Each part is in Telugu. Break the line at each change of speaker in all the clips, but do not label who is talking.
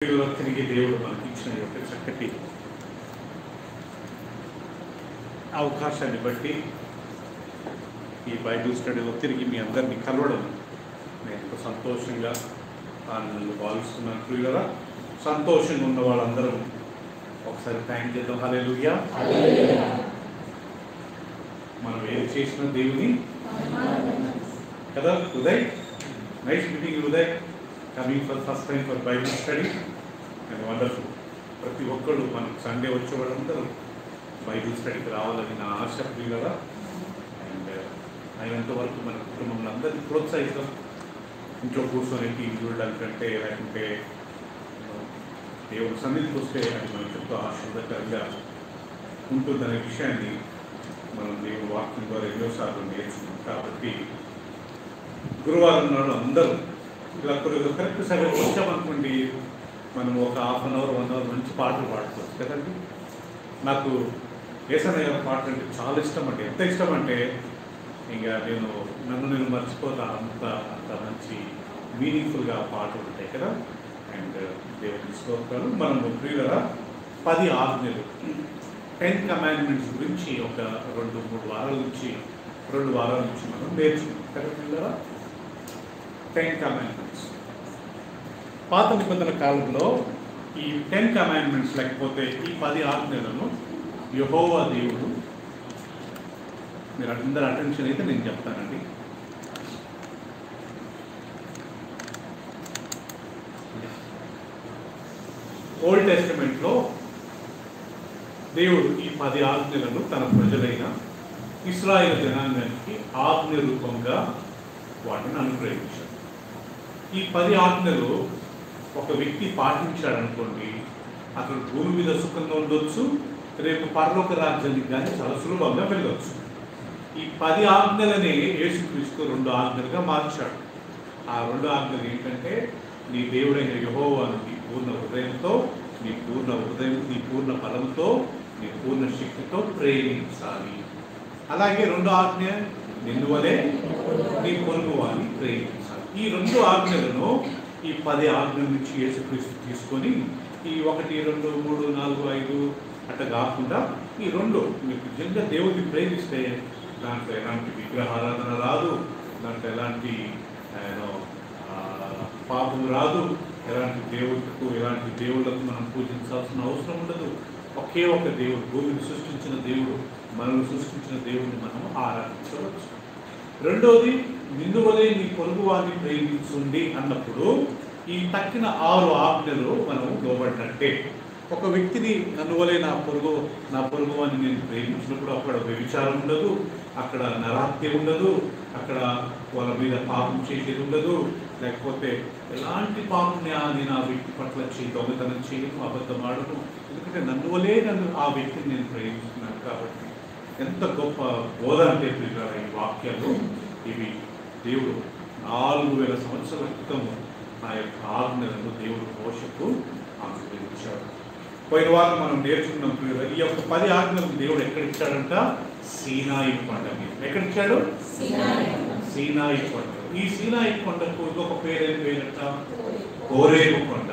తిరిగి దేవుడు మనకి ఇచ్చిన యొక్క చక్కటి అవకాశాన్ని బట్టి ఈ బైబిల్ స్టడీలో తిరిగి మీ అందరినీ కలవడం నేను సంతోషంగా ఆనందంగా భావిస్తున్నాను. ప్రియులారా, సంతోషంగా ఉన్న వాళ్ళందరూ ఒకసారి థ్యాంక్ చేద్దాం. హల్లెలూయా. మనం ఏం చేసిన దేవుని కదా. Uday, nice meeting Uday, coming for first time for Bible study and wonderful. ప్రతి ఒక్కళ్ళు మనకు సండే వచ్చే వాళ్ళందరూ బైబిల్ స్టడీకి రావాలని నా ఆశ. ప్రియులారా, అండ్ అయినంత వరకు మన కుటుంబంలో అందరినీ ప్రోత్సహిస్తాం. ఇంట్లో కూర్చొని టీవీ చూడడానికంటే లేకుంటే దేవుడు సన్నిధికి వస్తే అది మనకు ఎంతో ఆశీర్వాదకరంగా ఉంటుందనే విషయాన్ని మనం దేవుడు వాక్యం ద్వారా ఎన్నోసార్లు నేర్చుకున్నాం. కాబట్టి గురువారం నాడు అందరూ ఇలా కరెక్ట్ సరే వచ్చామనుకోండి, మనం ఒక హాఫ్ అన్ అవర్ 1 అవర్ మంచి పాటలు పాడుకోవచ్చు కదండి. నాకు యేసయ్య గారి పాటలు అంటే చాలా ఇష్టం అండి. ఎంత ఇష్టం అంటే ఇంకా నన్ను మర్చిపోతాను. అంత మంచి మీనింగ్ఫుల్గా పాటలు ఉంటాయి కదా. అండ్ దేవుని స్తోత్రాలు. మనము ప్రియులారా 10 ఆజ్ఞలు 10 కమాండ్మెంట్స్ గురించి ఒక 2-3 వారాల నుంచి మనం నేర్చుకున్నాం కదా ప్రియులారా. 10 కమాండ్మెంట్స్. పాత నిబంధన కాలంలో ఈ 10 కమాండ్మెంట్స్ లేకపోతే ఈ 10 ఆజ్ఞలను యెహోవా దేవుడు, మీరు అందరూ అటెన్షన్ అయితే నేను చెప్తానండి. ఓల్డ్ టెస్టమెంట్లో దేవుడు ఈ 10 ఆజ్ఞలను తన ప్రజలైన ఇశ్రాయేలు జనాంగానికి ఆజ్ఞ రూపంగా వాటిని అనుగ్రహించాడు. ఈ 10 ఆజ్ఞలు ఒక వ్యక్తి పాటించాడనుకోండి, అతను భూమి మీద సుఖంగా ఉండొచ్చు, రేపు పరలోక రాజ్యానికి కానీ చాలా సులభంగా వెళ్ళొచ్చు. ఈ 10 ఆజ్ఞలని యేసుక్రీస్తు 2 ఆజ్ఞలుగా మార్చాడు. ఆ 2 ఆజ్ఞలు ఏంటంటే, నీ దేవుడైన యెహోవాను నీ పూర్ణ హృదయంతో, నీ పూర్ణ బలంతో, నీ పూర్ణ శక్తితో ప్రేమించాలి. అలాగే 2 ఆజ్ఞ, నిన్ను వలె నీ పొరుగు వారిని ప్రేమించాలి. ఈ 2 ఆజ్ఞలను ఈ 10 ఆజ్ఞల నుంచి యేసుక్రీస్తు తీసుకొని ఈ 1, 2, 3, 4, 5 అట్లా కాకుండా ఈ 2 మీకు నిజంగా దేవుడిని ప్రేమిస్తే దాంట్లో ఎలాంటి విగ్రహారాధన రాదు, దాంట్లో ఎలాంటి పాపం రాదు, ఎలాంటి దేవుళ్ళకు మనం పూజించాల్సిన అవసరం ఉండదు. ఒకే ఒక దేవుడు, భూమిని సృష్టించిన దేవుడు, మనల్ని సృష్టించిన దేవుడిని మనం ఆరాధించవచ్చు. రెండోది, నిన్ను వలె నీ పొరుగు వారిని ప్రేమించుండి అన్నప్పుడు ఈ తక్కిన 6 ఆజ్ఞలు మనం లోబడినట్టే. ఒక వ్యక్తిని నన్ను వలె నా పొరుగు వారిని నేను ప్రేమించినప్పుడు అక్కడ వ్యభిచారం ఉండదు, అక్కడ నరహత్య ఉండదు, అక్కడ వాళ్ళ మీద పాపం చేసేది ఉండదు, లేకపోతే ఎలాంటి పాపం నేను ఆ వ్యక్తి పట్ల దొంగతనం చేయను, అబద్ధం ఆడను. ఎందుకంటే నన్ను వలే ఆ వ్యక్తిని నేను ప్రేమిస్తున్నాను. కాబట్టి ఎంత గొప్ప బోధ అంటే ఈ వాక్యాలు ఇవి దేవుడు 4000 సంవత్సరాల క్రితం ఆ యొక్క ఆజ్ఞలను దేవుడు మోషకు ఆజ్ఞాపించాడు. పోయిన వారం మనం నేర్చుకున్నాం. ఈ యొక్క 10 ఆజ్ఞలను దేవుడు ఎక్కడ ఇచ్చాడంట? సీనాయి కొండ మీద. ఎక్కడ ఇచ్చాడు? సీనాయి కొండ. ఈ సీనాయి కొండకు ఇంకొక పేరంట హోరేబు కొండ.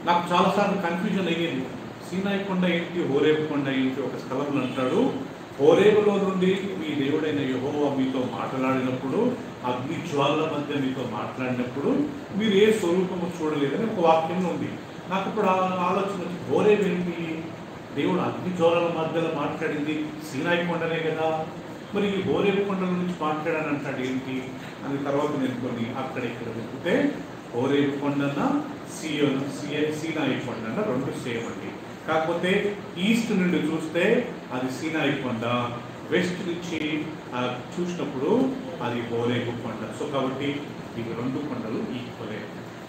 నాకు చాలాసార్లు కన్ఫ్యూజన్ అయ్యేది. సీనాయి కొండ ఏంటి, హోరేబు కొండ ఏంటి? ఒక స్థలంలో అంటాడు, హోరేబులో నుండి మీ దేవుడైన యెహోవా మీతో మాట్లాడినప్పుడు, అగ్ని జ్వాలల మధ్య మీతో మాట్లాడినప్పుడు మీరు ఏ స్వరూపము చూడలేదని ఒక వాక్యం ఉంది. నాకు ఇప్పుడు ఆలోచన వచ్చి, హోరేబు ఏంటి? దేవుడు అగ్ని జ్వాలల మధ్యలో మాట్లాడింది సీనాయి కొండనే కదా, మరి ఈ హోరేబు కొండల నుంచి మాట్లాడాని అంటాడు ఏంటి అని తర్వాత నేను కొన్ని అక్కడ ఇక్కడ వెళ్తే హోరేబు కొండన సీనాయి కొండన 2 సేమ్ అండి. కాకపోతే ఈస్ట్ నుండి చూస్తే అది సీనాయి కొండ, వెస్ట్ నుంచి చూసినప్పుడు అది హోరేబు కొండ. సో కాబట్టి ఇవి 2 కొండలు ఈక్వలే.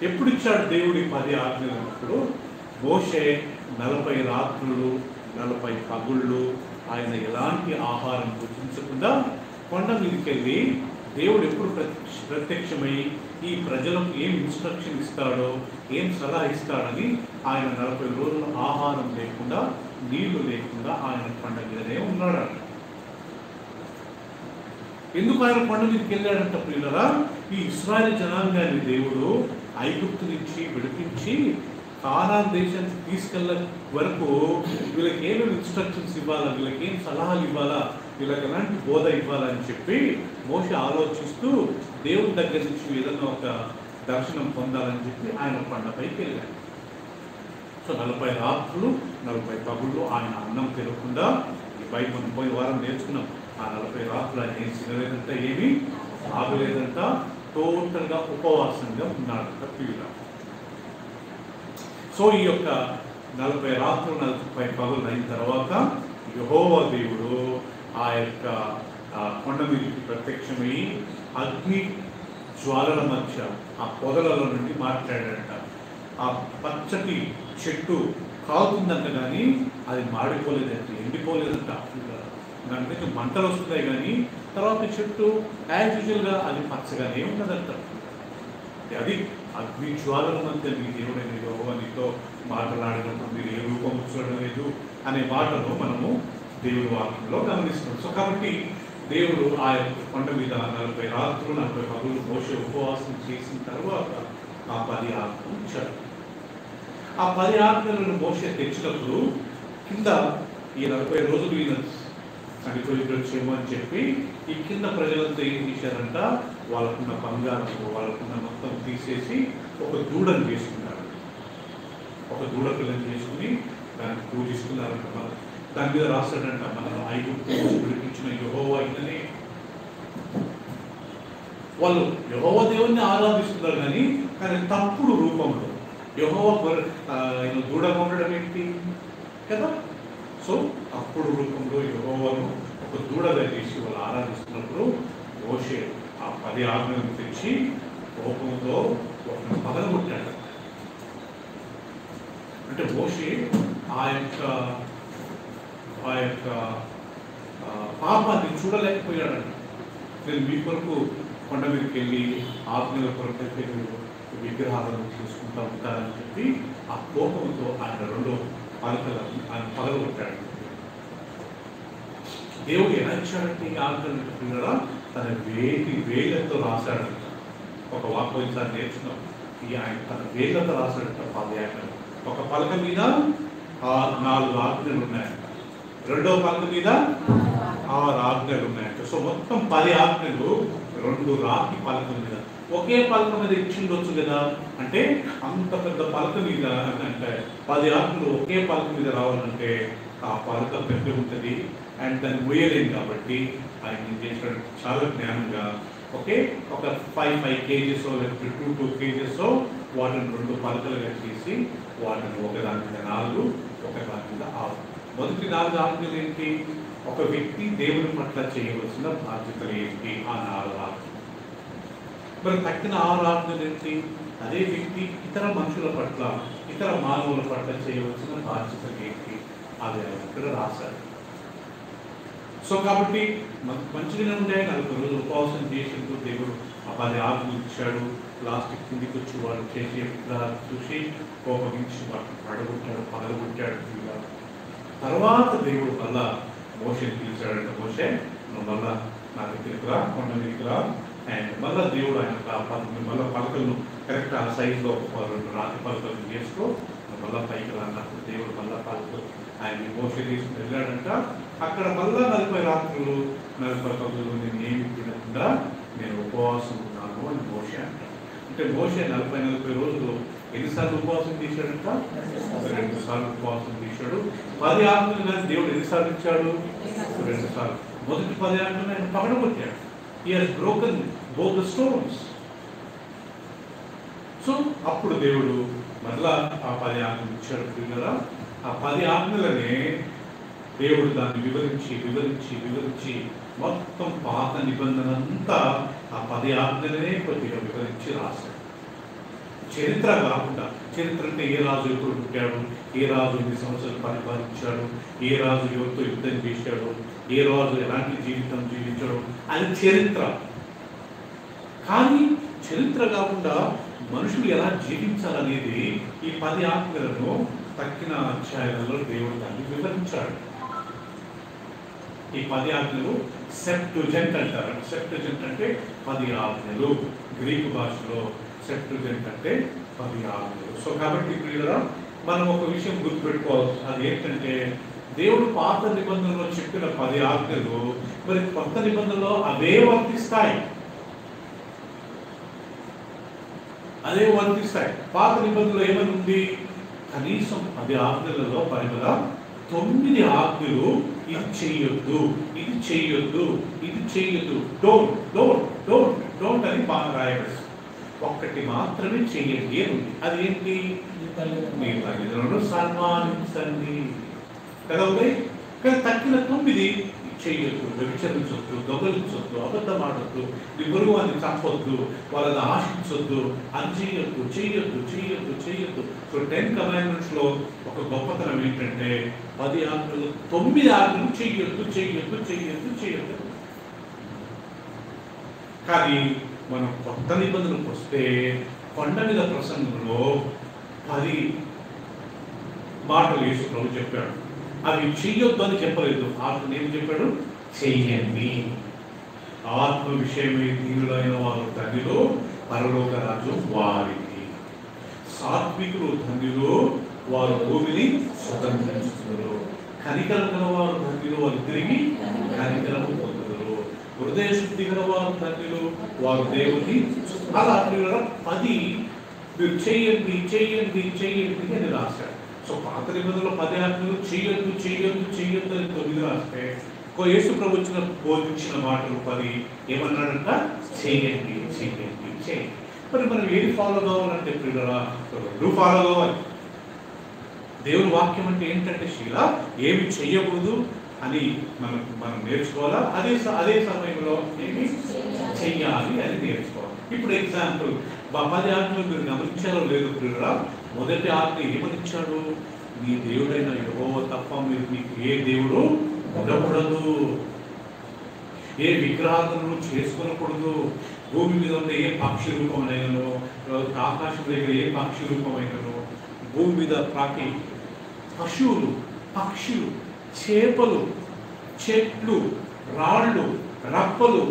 ఎప్పుడు ఇచ్చాడు దేవుడి 10 ఆజ్ఞలు అన్నప్పుడు, మోషే 40 రాత్రులు 40 పగుళ్ళు ఆయన ఎలాంటి ఆహారం భుజించకుండా కొండ మీదకి వెళ్ళి దేవుడు ఎప్పుడు ప్రత్యక్షమై ఈ ప్రజలకు ఏం ఇన్స్ట్రక్షన్ ఇస్తాడో, ఏం సలహా ఇస్తాడని ఆయన 40 రోజులు ఆహారం లేకుండా, నీళ్లు లేకుండా ఆయన కొండ మీదనే ఉన్నాడు. ఎందుకు ఆయన కొండ మీదకి వెళ్ళాడంట ప్రియులారా? ఈ ఇశ్రాయేలు జనాంగాన్ని దేవుడు ఐగుప్తు నుంచి విడిపించి కానాన్ దేశానికి తీసుకెళ్ళ వరకు వీళ్ళకి ఏమేమి ఇన్స్ట్రక్షన్స్ ఇవ్వాలా, వీళ్ళకి ఏం సలహాలు ఇవ్వాలా, వీళ్ళకి ఎలాంటి బోధ ఇవ్వాలని చెప్పి మోషే ఆలోచిస్తూ దేవుని దగ్గర నుంచి ఏదైనా ఒక దర్శనం పొందాలని చెప్పి ఆయన కొండపైకి వెళ్ళాడు. సో 40 రాత్రులు 40 పగుళ్ళు ఆయన అన్నం తినకుండా, ఈ బయట మనం పోయి వారం నేర్చుకున్నాం. ఆ 40 రాత్రులు ఆయన ఏం తినలేదంట, ఏమీ తాగలేదంట, టోటల్గా ఉపవాసంగా ఉన్నాడంట పిల్ల. సో ఈ యొక్క 40 రాత్రులు 40 పగులు అయిన తర్వాత యెహోవా దేవుడు ఆ యొక్క కొండ మీదకి ప్రత్యక్షమై అగ్ని జ్వాలల మధ్య ఆ పొదలలో నుండి మాట్లాడాడంట. ఆ పచ్చటి చెట్టు కాలుతుందంట, కానీ అది మాడిపోలేదంట, ఎండిపోలేదంట. దాని నుంచి మంటలు వస్తున్నాయి, కానీ తర్వాత చెట్టు యాజ్ యూజువల్గా అది పచ్చగానే ఉన్నదంట. అది అగ్ని జ్వాలల మధ్య మీ దేవుడైన యెహోవా నీతో మాట్లాడినప్పుడు మీరు ఏ రూపం చూడలేదు అనే మాటను మనము దేవుడి వాక్యంలో గమనిస్తున్నాం. సో కాబట్టి దేవుడు ఆ యొక్క కొండ మీద 40 రాత్రులు 40 పగులు మోషే ఉపవాసం చేసిన తర్వాత ఆ 10 ఆజ్ఞలు ఇచ్చాడు. ఆ 10 ఆజ్ఞలను మోషే తెచ్చినప్పుడు కింద ఈ 40 రోజులు ఈయన చనిపోయేటొచ్చేమో అని చెప్పి ఈ కింద ప్రజలంతా ఏం చేశారంట, వాళ్ళకున్న బంగారం వాళ్ళకున్న మొత్తం తీసేసి ఒక దూడను చేసుకున్నారు. ఒక దూడ పిల్లని చేసుకుని దాన్ని పూజిస్తున్నారంట. దాని మీద రాస్తాడంట, మనం ఐగుప్తు విడిపించిన యెహోవా ఇతనే. వాళ్ళు యెహోవా దేవుణ్ణి ఆరాధిస్తున్నారు, కానీ తప్పుడు రూపంలో. యెహోవా దూడగా ఉండడం ఏంటి కదా. సో తప్పుడు రూపంలో యెహోవాను ఒక దూడగా చేసి వాళ్ళు ఆరాధిస్తున్నప్పుడు మోషే ఆ 10 ఆజ్ఞలను తెచ్చి కోపంతో ఒక పగలగొట్టాడు. అంటే మోషే ఆ యొక్క పాపాన్ని చూడలేకపోయాడంట. నేను మీ కొరకు కొండ మీదకి వెళ్ళి ఆజ్ఞల కొరకు విగ్రహాలను తీసుకుంటూ ఉంటారని చెప్పి ఆ కోపంతో ఆయన 2 పలకలను ఆయన పగలగొట్టాడు. దేవుడు ఎలా ఇచ్చాడంటే ఈ ఆజ్ఞలను పిల్లరా తన వేళ్ళతో రాశాడంట. ఒక వాక్యం నేర్చుకున్నాం. ఆయన తన వేళ్ళతో రాశాడంట 10 ఆజ్ఞలు. ఒక పలక మీద 4 ఆజ్ఞలు ఉన్నాయంట, రెండో పలక మీద 6 ఆజ్ఞలు ఉన్నాయంట. సో మొత్తం 10 ఆజ్ఞలు 2 రాతి పలకల మీద. ఒకే పలక మీద ఇచ్చిండొచ్చు కదా, అంటే అంత పెద్ద పలక మీద అంటే 10 ఆజ్ఞలు ఒకే పలక మీద రావాలంటే ఆ పలక పెద్ద ఉంటుంది అండ్ దాన్ని మోయలేం. కాబట్టి ఆయన ఏం చేశాడు, చాలా జ్ఞానంగా ఒక 5 kgs లేకపోతే 2 kgs వాటిని 2 పలకలుగా చేసి వాటిని ఒకదాని మీద 4 ఒకదాని మీద 6. మొదటి 4 ఆజ్ఞలు ఏంటి? ఒక వ్యక్తి దేవుని పట్ల చేయవలసిన బాధ్యతలు ఏంటి? ఆ 4 ఆజ్ఞలు. మరి తక్కిన 6 ఆజ్ఞలు ఏంటి? అదే వ్యక్తి ఇతర మనుషుల పట్ల ఇతర మానవుల పట్ల చేయవలసిన బాధ్యతలు ఏంటి? అది ఇక్కడ రాశారు. సో కాబట్టి మంచిగానే ఉండే 40 రోజులు ఉపవాసం చేసేందుకు దేవుడు ఆ 10 ఆజ్ఞలు ఇచ్చాడు. లాస్ట్ కిందికి వచ్చి వాడు చేసే చూసి కోపగించి వాటిని పగలగొట్టాడు. తర్వాత దేవుడు మళ్ళా మోషేని పిలిచాడంట. మోషే నువ్వు మళ్ళా నా దగ్గరికి రా, కొండ మీదకి రా. అండ్ మళ్ళీ దేవుడు ఆయన మళ్ళీ పలకలను కరెక్ట్ ఆ సైజులో 2 రాతి పలకలను చేసుకో, మళ్ళీ పైకి రా అన్నప్పుడు దేవుడు మళ్ళీ పలకలు ఆయన మోషే తీసుకుని వెళ్ళాడంట. అక్కడ మళ్ళా 40 రాత్రులు 40 పగులు నేను ఏమి తినకుండా నేను ఉపవాసం ఉన్నాను అని మోషే అంటాడు. అంటే మోషే 40 రోజులు ఎన్నిసార్లు ఉపవాసం తీశాడంట? 2 సార్లు ఉపవాసం తీశాడు. 10 ఆజ్ఞలు కానీ దేవుడు ఎన్నిసార్లు ఇచ్చాడు? 2 సార్లు. మొదటి 10 ఆజ్ఞలు ఆయన పగలగొట్టాడు. He has broken both the stones. So అప్పుడు దేవుడు మళ్ళా ఆ 10 ఆజ్ఞలు ఇచ్చాడు కదా. ఆ 10 ఆజ్ఞలనే దేవుడు దాన్ని వివరించి మొత్తం పాత నిబంధన అంతా ఆ 10 ఆజ్ఞలనే కొద్దిగా వివరించి రాశాడు. చరిత్ర కాకుండా, చరిత్ర అంటే ఏ రాజు ఎప్పుడు పుట్టాడు, ఏ రాజు ఎన్ని సంవత్సరాలు పరిపాలించాడు, ఏ రాజు ఎవరితో యుద్ధం చేశాడు, ఏ రాజు ఎలాంటి జీవితం జీవించాడు అది చరిత్ర. కానీ చరిత్ర కాకుండా మనుషులు ఎలా జీవించాలనేది ఈ 10 ఆజ్ఞలను తక్కిన అధ్యాయాలలో దేవుడు దాన్ని వివరించాడు. ఈ 10 ఆజ్ఞలు సెప్టుజెంట్ అంటారు. సెప్టుజెంట్ అంటే 10 ఆజ్ఞలు. గ్రీకు భాషలో సెప్టుజెంట్ అంటే 10 ఆజ్ఞలు. సో కాబట్టి ప్రియులారా, మనం ఒక విషయం గుర్తుపెట్టుకోవాలి. అది ఏంటంటే దేవుడు పాత నిబంధనలో చెప్పిన 10 ఆజ్ఞలు మరి కొత్త నిబంధనలో అవే వర్తిస్తాయి. అదే వర్తిస్తాయి. పాత నిబంధనలో ఏమని ఉంది? కనీసం 10 ఆజ్ఞలలో పరిమళ 9 ఆజ్ఞలు ఇది చెయ్యొద్దు, ఇది చెయ్యొద్దు, ఇది చెయ్యొద్దు, డోంట్ డోంట్ డోంట్ డోంట్ అని బాగా రాయబడి, ఒక్కటి మాత్రమే చెయ్యండి అని ఉంది. అదేంటి? మీ తల్లిదండ్రులను సన్మానించండి కదా ఉంది. కానీ తక్కిన 9 చెయ్యొద్దు, వ్యభిచరించొద్దు, దొంగలించొద్దు, అబద్ధం ఆడొద్దు, నీ పొరుగు వారిని చంపొద్దు, వాళ్ళని ఆశించొద్దు, అని చెయ్యొద్దు, చెయ్యొద్దు, చెయ్యొద్దు, చెయ్యొద్దు. సో 10 కమాండ్మెంట్స్ లో ఒక గొప్పతనం ఏంటంటే 10 ఆజ్ఞలు 9 ఆజ్ఞలు చెయ్యొద్దు, చెయ్యొద్దు, చెయ్యొద్దు, చెయ్యొద్దు. కానీ మనం కొత్త నిబంధనలకు వస్తే కొండ మీద ప్రసంగంలో 10 మాటలు యేసు ప్రభు చెప్పాడు. అవి చెయ్యొద్దు అని చెప్పలేదు. ఆత్మ ఏం చెప్పాడు? చెయ్యండి. ఆత్మ విషయమై దీనులైన వారు ధన్యులు, పరలోక రాజు వారికి. సాత్వికులు ధన్యులు, వారు భూమిని స్వతంత్రించుతారు. కనికరం గల వారు ధన్యులు, వారు తిరిగి కనికరము పొందుతారు. హృదయ శుద్ధి గల వారు ధన్యులు, వారు దేవుని. అలా 10 మీరు చెయ్యండి, చెయ్యండి, చెయ్యండి అని రాశాడు. సో పాత నిబంధనలో 10 ఆజ్ఞలు చెయ్యొద్దు, చెయ్యొద్దు, చెయ్యొద్దు అని 9 రాస్తే యేసు ప్రభు బోధించిన మాటలు 10 ఏమన్నాడంట? చెయ్యండి, చెయ్యండి, చెయ్యండి. మరి మనం ఏది ఫాలో కావాలంటే ప్రియులారా, 2 ఫాలో కావాలి. దేవుని వాక్యం అంటే ఏంటంటే శీల ఏమి చెయ్యకూడదు అని మనం నేర్చుకోవాలా, అదే సమయంలో ఏమి చెయ్యాలి అని నేర్చుకోవాలి. ఇప్పుడు ఎగ్జాంపుల్ 10 ఆజ్ఞలు మీరు గమనించారో లేదు ప్రియులారా, మొదటి ఆజ్ఞ ఏమనిచ్చాడు? నీ దేవుడైన యెహోవా తప్ప మీకు ఏ దేవుడు ఉండకూడదు, ఏ విగ్రహాలను చేసుకొనకూడదు. భూమి మీద ఉన్న ఏ పక్షి రూపమైనను, ఆకాశం దగ్గర ఏ పక్షి రూపమైనను, భూమి మీద ప్రాకి పశువులు, పక్షులు, చేపలు, చెట్లు, రాళ్ళు, రప్పలు,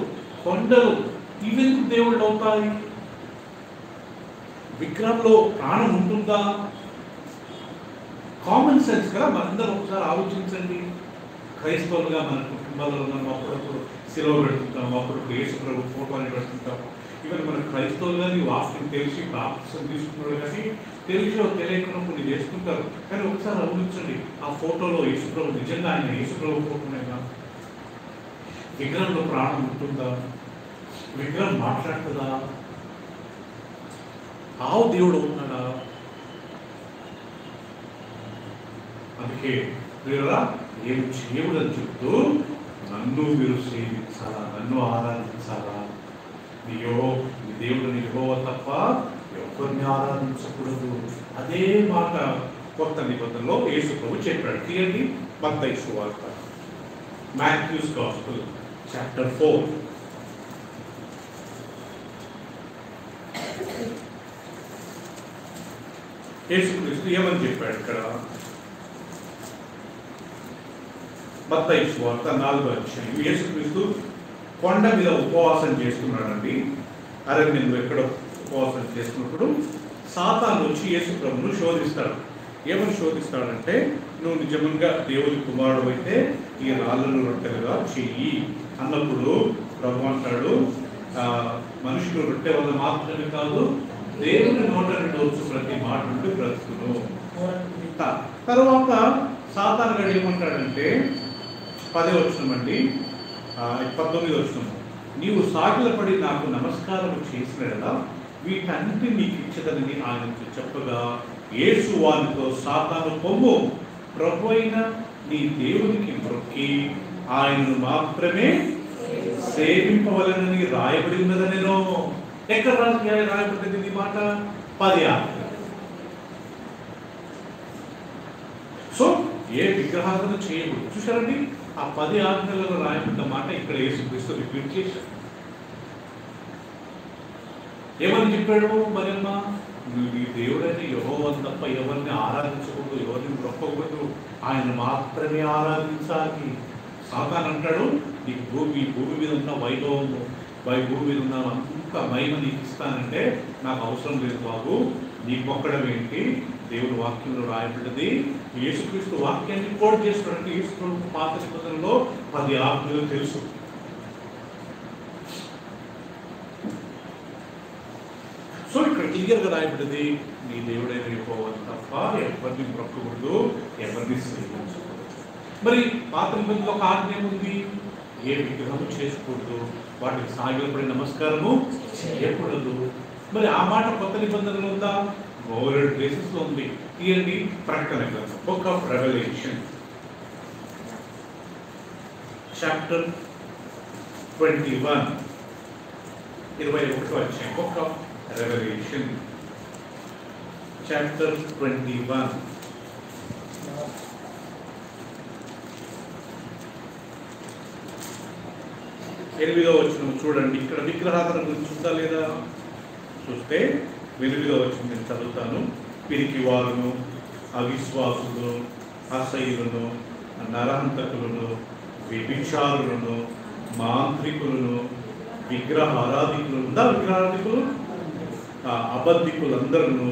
కొండలు, ఇవెందుకు దేవుళ్ళు అవుతాయి? విగ్రహంలో ప్రాణం ఉంటుందా? కామన్ సెన్స్ కదా. మనందరం ఒకసారి ఆలోచించండి. క్రైస్తవులుగా మన కుటుంబాలలో మనం అప్పుడప్పుడు సెలవు పెడుతుంటాం, అప్పుడప్పుడు యేసు ప్రభు ఫోటోని పెడుతుంటాం. ఈవెన్ మన క్రైస్తవులుగా నీ వాక్యం తెలిసి బాప్తిసం తీసుకున్నాడు, కానీ తెలిసో తెలియకుండా కొన్ని చేసుకుంటారు. కానీ ఒకసారి ఆలోచించండి, ఆ ఫోటోలో యేసు ప్రభు నిజంగా ఆయన యేసు ప్రభు ఫోటోనైనా? విగ్రహంలో ప్రాణం ఉంటుందా? విగ్రహం మాట్లాడుతుందా? ఆవు దేవుడు ఉన్నాడా? అందుకే ప్రియులారా, ఏమి చేయకూడదని చెప్తూ నన్ను మీరు సేవించాలా, నన్ను ఆరాధించాలా, నీ దేవుడిని యెహోవా తప్ప ఎవరిని ఆరాధించకూడదు. అదే మాట కొత్త నిబంధనలో యేసు ప్రభు చెప్పాడు. తీయండి మత్తయి సువార్త, మాథ్యూస్ గాస్పెల్ చాప్టర్ 4. యేసుక్రీస్తు ఏమని చెప్పాడు ఇక్కడ? మత్తయి సువార్త 4వ అధ్యాయం. యేసుక్రీస్తు కొండ మీద ఉపవాసం చేస్తున్నాడండి. అరణ్యంలో ఎక్కడ ఉపవాసం చేస్తున్నప్పుడు సాతాను వచ్చి యేసు ప్రభువును శోధిస్తాడు. ఏమని శోధిస్తాడంటే, నువ్వు నిజంగా దేవుని కుమారుడు అయితే ఈ రాళ్ళను రొట్టెలుగా చెయ్యి అన్నప్పుడు ప్రభు అంటాడు, మనుషులు రొట్టె వల్ల మాత్రమే కాదు, దేవుని నోట నుండి వచ్చు ప్రతి మాట నుండి బ్రతుకును. తర్వాత సాతాను గడు ఏమంటాడంటే 10వ వచనం అండి, 19వ వచనం, నీవు సాగిలపడి నాకు నమస్కారం చేసినలా వీటన్నిటి నీకు ఇచ్చదని ఆయనకు చెప్పగా యేసు వానితో, సాతాను పొమ్ము, ప్రభు అయిన నీ దేవునికి మొక్కి ఆయనను మాత్రమే సేవింపవలనని రాయబడి ఉన్నదనేనో. ఎక్కడ రాయబడింది ఈ మాట? 10 ఆజ్ఞలు. సో ఏ విగ్రహాలను చేయకూడదు. చూసారండి, ఆ 10 ఆజ్ఞలలో రాయబడిన మాట ఇక్కడ యేసుక్రీస్తు రిపీట్ చేశాడు. ఏమని చెప్పాడు? మరియమ్మ, నువ్వు ఈ దేవుడైన యెహోవా తప్ప ఎవరిని ఆరాధించకూడదు, ఎవరిని మొక్కకూడదు, ఆయన మాత్రమే ఆరాధించాలి. సాతాను అంటాడు, నీకు భూమి మీద ఉన్న వైభవము, భూమి మీద ఉన్న అంత మహిమ నీకు ఇస్తానంటే నాకు అవసరం లేదు బాబు, నీ మొక్కడం ఏంటి? దేవుని వాక్యంలో రాయబడ్డది. యేసుక్రీస్తు వాక్యాన్ని కోట్ చేస్తున్నాడంటే యేసుక్రీస్తు పాత నిబంధనలో 10 ఆజ్ఞలు తెలుసు. సో ఇక్కడ క్లియర్గా రాయబడ్డది, నీ దేవుడైన యెహోవాను తప్ప ఎవరిని మొక్కకూడదు, ఎవరిని సేవించకూడదు. మరి పాత నిబంధనలో ఒక ఆజ్ఞ ఉంది, ఏ విగ్రహము చేసుకోకూడదు, వాటికి సాగిలపడి నమస్కారము చేయకూడదు. మరి ఆ మాట కొత్త నిబంధనలు ఉందా? ఓవర్ ప్లేసెస్ లో ఉంది. తీయండి ప్రకటన గ్రంథం, బుక్ ఆఫ్ రెవల్యూషన్ చాప్టర్ 21, 21వ అధ్యాయం. బుక్ ఆఫ్ రెవల్యూషన్ చాప్టర్ 21, 8వ వచనం చూడండి. ఇక్కడ విగ్రహారాధన గురించి ఉందా లేదా చూస్తే 8వ వచనం నేను చదువుతాను. పిరికి వారును, అవిశ్వాసులను, అసహ్యులను, నరహంతకులను, వ్యభిచారులను, మాంత్రికులను, విగ్రహారాధికులు ఉందా? విగ్రహారాధికులు అబద్ధికులందరూ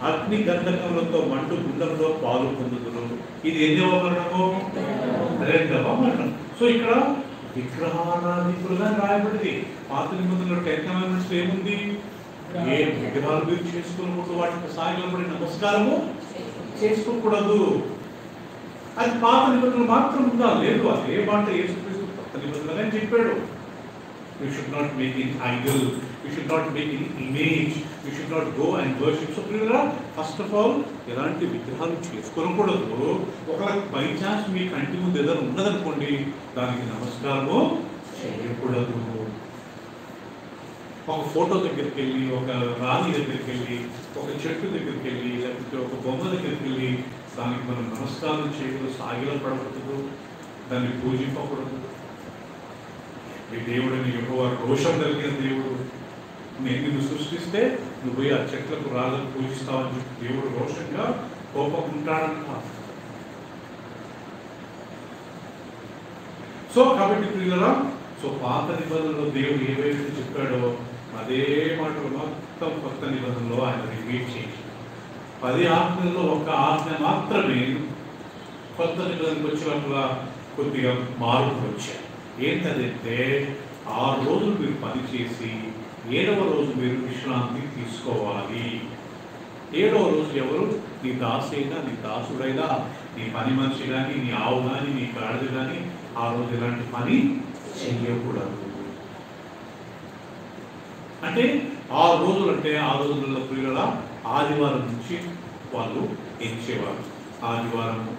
అగ్ని గంధకములతో మండు గుండంలో పాలు పొందుదురు. ఇది ఎన్నవ మరణము? 2వ మరణం. సో ఇక్కడ విగ్రహారాధికులుగా రాయబడింది. పాత నిబంధనలో 10 కమాండ్మెంట్స్ ఏముంది? ఏ విగ్రహాలు మీరు చేసుకోకూడదు, వాటికి సాగిలపడి నమస్కారము చేసుకోకూడదు. అది పాత నిబంధనలు మాత్రం ఉందా? లేదు. అదే మాట యేసుక్రీస్తు కొత్త నిబంధనగా చెప్పాడు. You should not make an idol. You should not make an image. You should not go and worship. So, first of all, ఎలాంటి విగ్రహాలు చేసుకోకూడదు. ఒకవేళ బై ఛాన్స్ మీ కంటి ముందు ఏదైనా ఉన్నదనుకోండి, దానికి నమస్కారము చేయకూడదు. ఒక ఫోటో దగ్గరికి వెళ్ళి, ఒక రాణి దగ్గరికి వెళ్ళి, ఒక చెట్టు దగ్గరికి వెళ్ళి, లేకపోతే ఒక బొమ్మ దగ్గరికి వెళ్ళి దానికి మనం నమస్కారం చేయకూడదు, సాగిల పడకూడదు, దాన్ని పూజింపకూడదు. ఈ దేవుడిని యెహోవా రోషం కలిగిన దేవుడు, నేను నిన్ను సృష్టిస్తే నువ్వు పోయి ఆ చెట్లకు రాళ్ళకు పూజిస్తావని చెప్పి దేవుడు రోషంగా కోపం ఉంటాడంట. సో కాబట్టి ప్రియులారా, సో పాత నిబంధనలో దేవుడు ఏవైతే చెప్పాడో అదే మాటలు మొత్తం కొత్త నిబంధనలో ఆయన రిపీట్ చేసి 10 ఆజ్ఞల్లో ఒక ఆజ్ఞ మాత్రమే కొత్త నిబంధనకు వచ్చినట్ల కొద్దిగా మార్పులు వచ్చాయి. ఏంటంటే 6 రోజులు మీరు పని చేసి 7వ రోజు మీరు విశ్రాంతి తీసుకోవాలి. 7వ రోజు ఎవరు? నీ దాసైనా, నీ దాసుడైనా, నీ పని మనిషి కానీ, నీ ఆవు కానీ, నీ గాడిద కానీ ఆ రోజు ఎలాంటి పని చేయకూడదు. అంటే 6 రోజులు అంటే 6 రోజులలో ప్రియుల ఆదివారం నుంచి వాళ్ళు ఎంచేవారు. ఆదివారము,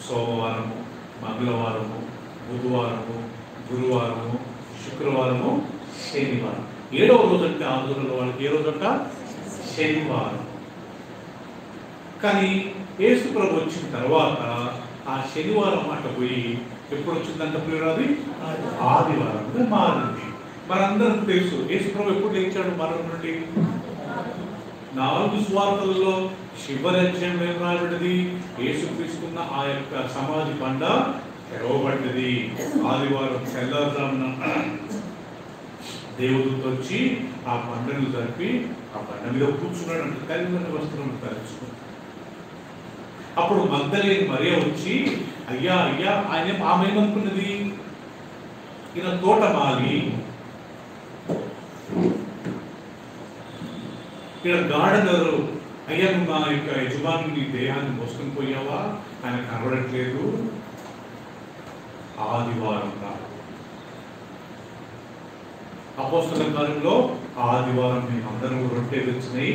సోమవారము, మంగళవారము, బుధవారము, గురువారము, శుక్రవారము, శనివారం. 7వ రోజు అంటే 6 రోజులలో వాళ్ళకి ఏ రోజు అంట? శనివారం. కానీ యేసు ప్రభు వచ్చిన తర్వాత ఆ శనివారం మాట పోయి ఎప్పుడు వచ్చిందంట ప్రియురాది? ఆదివారంగా మారింది. మనందరం తెలుసు యేసు ప్రభు ఎప్పుడు లేచాడు మరణం నుండి? 4 సువార్తలలో చివరి అధ్యాయంలో ఏం రాయబడ్డది? యేసు తీసుకున్న ఆ యొక్క సమాధి బండ తెరవబడ్డది. ఆదివారం తెల్లవారుజామున దేవుడితో వచ్చి ఆ బండను జరిపి ఆ బండ మీద కూర్చున్నాడు అంటే తెల్లని వస్త్రం ధరించుకున్నాడు. అప్పుడు మగ్దలేని మరియ వచ్చి అయ్యా అయ్యా ఆమె ఏమనుకున్నది? ఈయన తోటమాలి, ఇక్కడ గాఢనరు, అయ్యా నువ్వు మా యొక్క యజమాని నీ దేహాన్ని మోసుకొని పోయావా, ఆయన కనబడట్లేదు. ఆదివారం అపోస్తల కార్యంలో ఆదివారం మేమందరం రొట్టె తెచ్చినాయి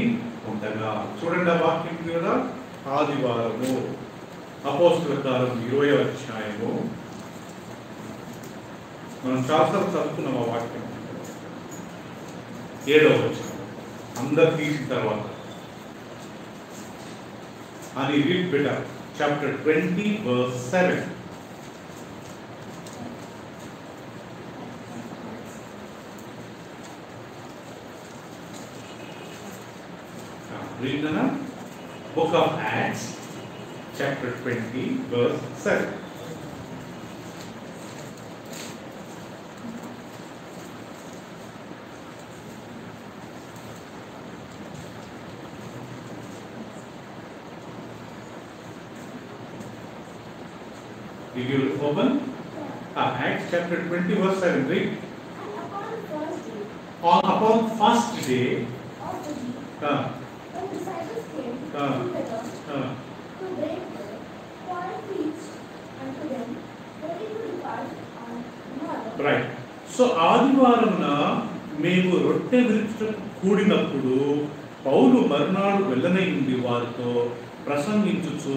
ఉండగా చూడండి ఆ వాక్యం కదా. ఆదివారము అపోస్తల కార్యం 20వ అధ్యాయము మనం చాలాసార్లు చదువుకున్నాం ఆ వాక్యం. 7వ వచనం అందరు తీసిన తర్వాత అని read better chapter 20 verse 7. Read the book of Acts chapter 20 verse 7. Did you open? Acts chapter 20 verse 7. Read. Upon first day
of the week, when disciples came together to break bread, Paul preached unto them, ready to depart on tomorrow.
Right. So ఆదివారమున మేము రొట్టె విరుచుటకు కూడినప్పుడు పౌలు మరునాడు వెళ్ళనయింది వారితో ప్రసంగించుచు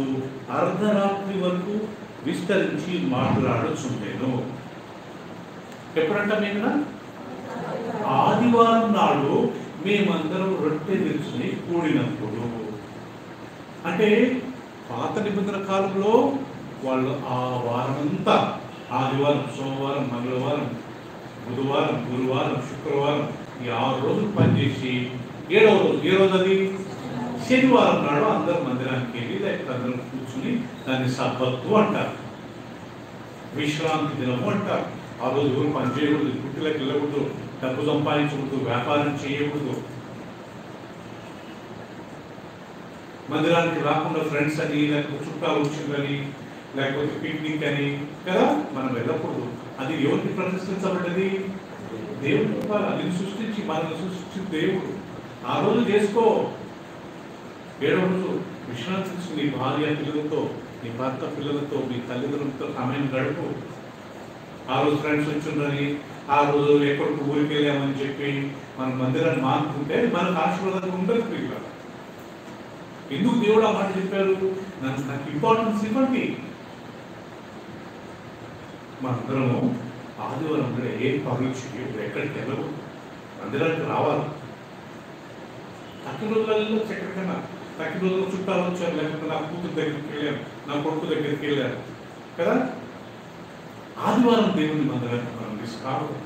అర్ధరాత్రి వరకు విస్తరించి మాట్లాడుచుండెను. ఎప్పుడంట మేము ఆదివారం నాడు మేమందరం రొట్టె విరుచుని కూడినప్పుడు, అంటే పాత నిబంధన కాలంలో వాళ్ళు ఆ వారమంతా ఆదివారం, సోమవారం, మంగళవారం, బుధవారం, గురువారం, శుక్రవారం ఈ 6 రోజులు పనిచేసి 7వ రోజు, ఏ రోజు అది శనివారం నాడు అందరు మందిరానికి వెళ్ళి లేకపోతే అందరం కూర్చుని దాన్ని సబ్బత్తు అంటారు, విశ్రాంతి దినము అంటారు. ఆ రోజు ఎవరు పని చేయకూడదు, గుట్టులకు వెళ్ళకూడదు, డబ్బు సంపాదించకూడదు, వ్యాపారం చేయకూడదు, మందిరానికి రాకుండా ఫ్రెండ్స్ అని లేకపోతే చుట్టాలు వచ్చిందని లేకపోతే పిక్నిక్ అని కదా మనం వెళ్ళకూడదు. అది ఎవరికి ప్రతిష్ఠించబడ్డది? దేవుడు. అది సృష్టించి మనల్ని సృష్టించి దేవుడు. ఆ రోజు చేసుకో. 7వ రోజు విశ్రాంతి, నీ భార్య పిల్లలతో, నీ భర్త పిల్లలతో, మీ తల్లిదండ్రులతో సమయం గడుపు. ఆ రోజు ఫ్రెండ్స్ వచ్చిందని, ఆ రోజు ఎక్కడికి ఊరికి వెళ్ళామని చెప్పి మన మందిరాన్ని మానుకుంటే మనకు ఆశీర్వాదంగా ఉండదు పిల్లలు. ఎందుకు దేవుడు ఆ మాట చెప్పారు? నాకు ఇంపార్టెన్స్ ఇవ్వండి. మనందరము ఆదివారం కూడా ఏ పనులు చేయకూడదు, ఎక్కడికి వెళ్ళకూడదు, మందిరానికి రావాలి. తక్కి రోజులలో ఎక్కడికైనా, తక్కి రోజుల్లో చుట్టాలు వచ్చారు, లేకపోతే నా కూతురు దగ్గరికి వెళ్ళాను, నా కొడుకు దగ్గరికి వెళ్ళాను కదా. ఆదివారం దేవుని మందిరానికి మనం తీసుకురావడం.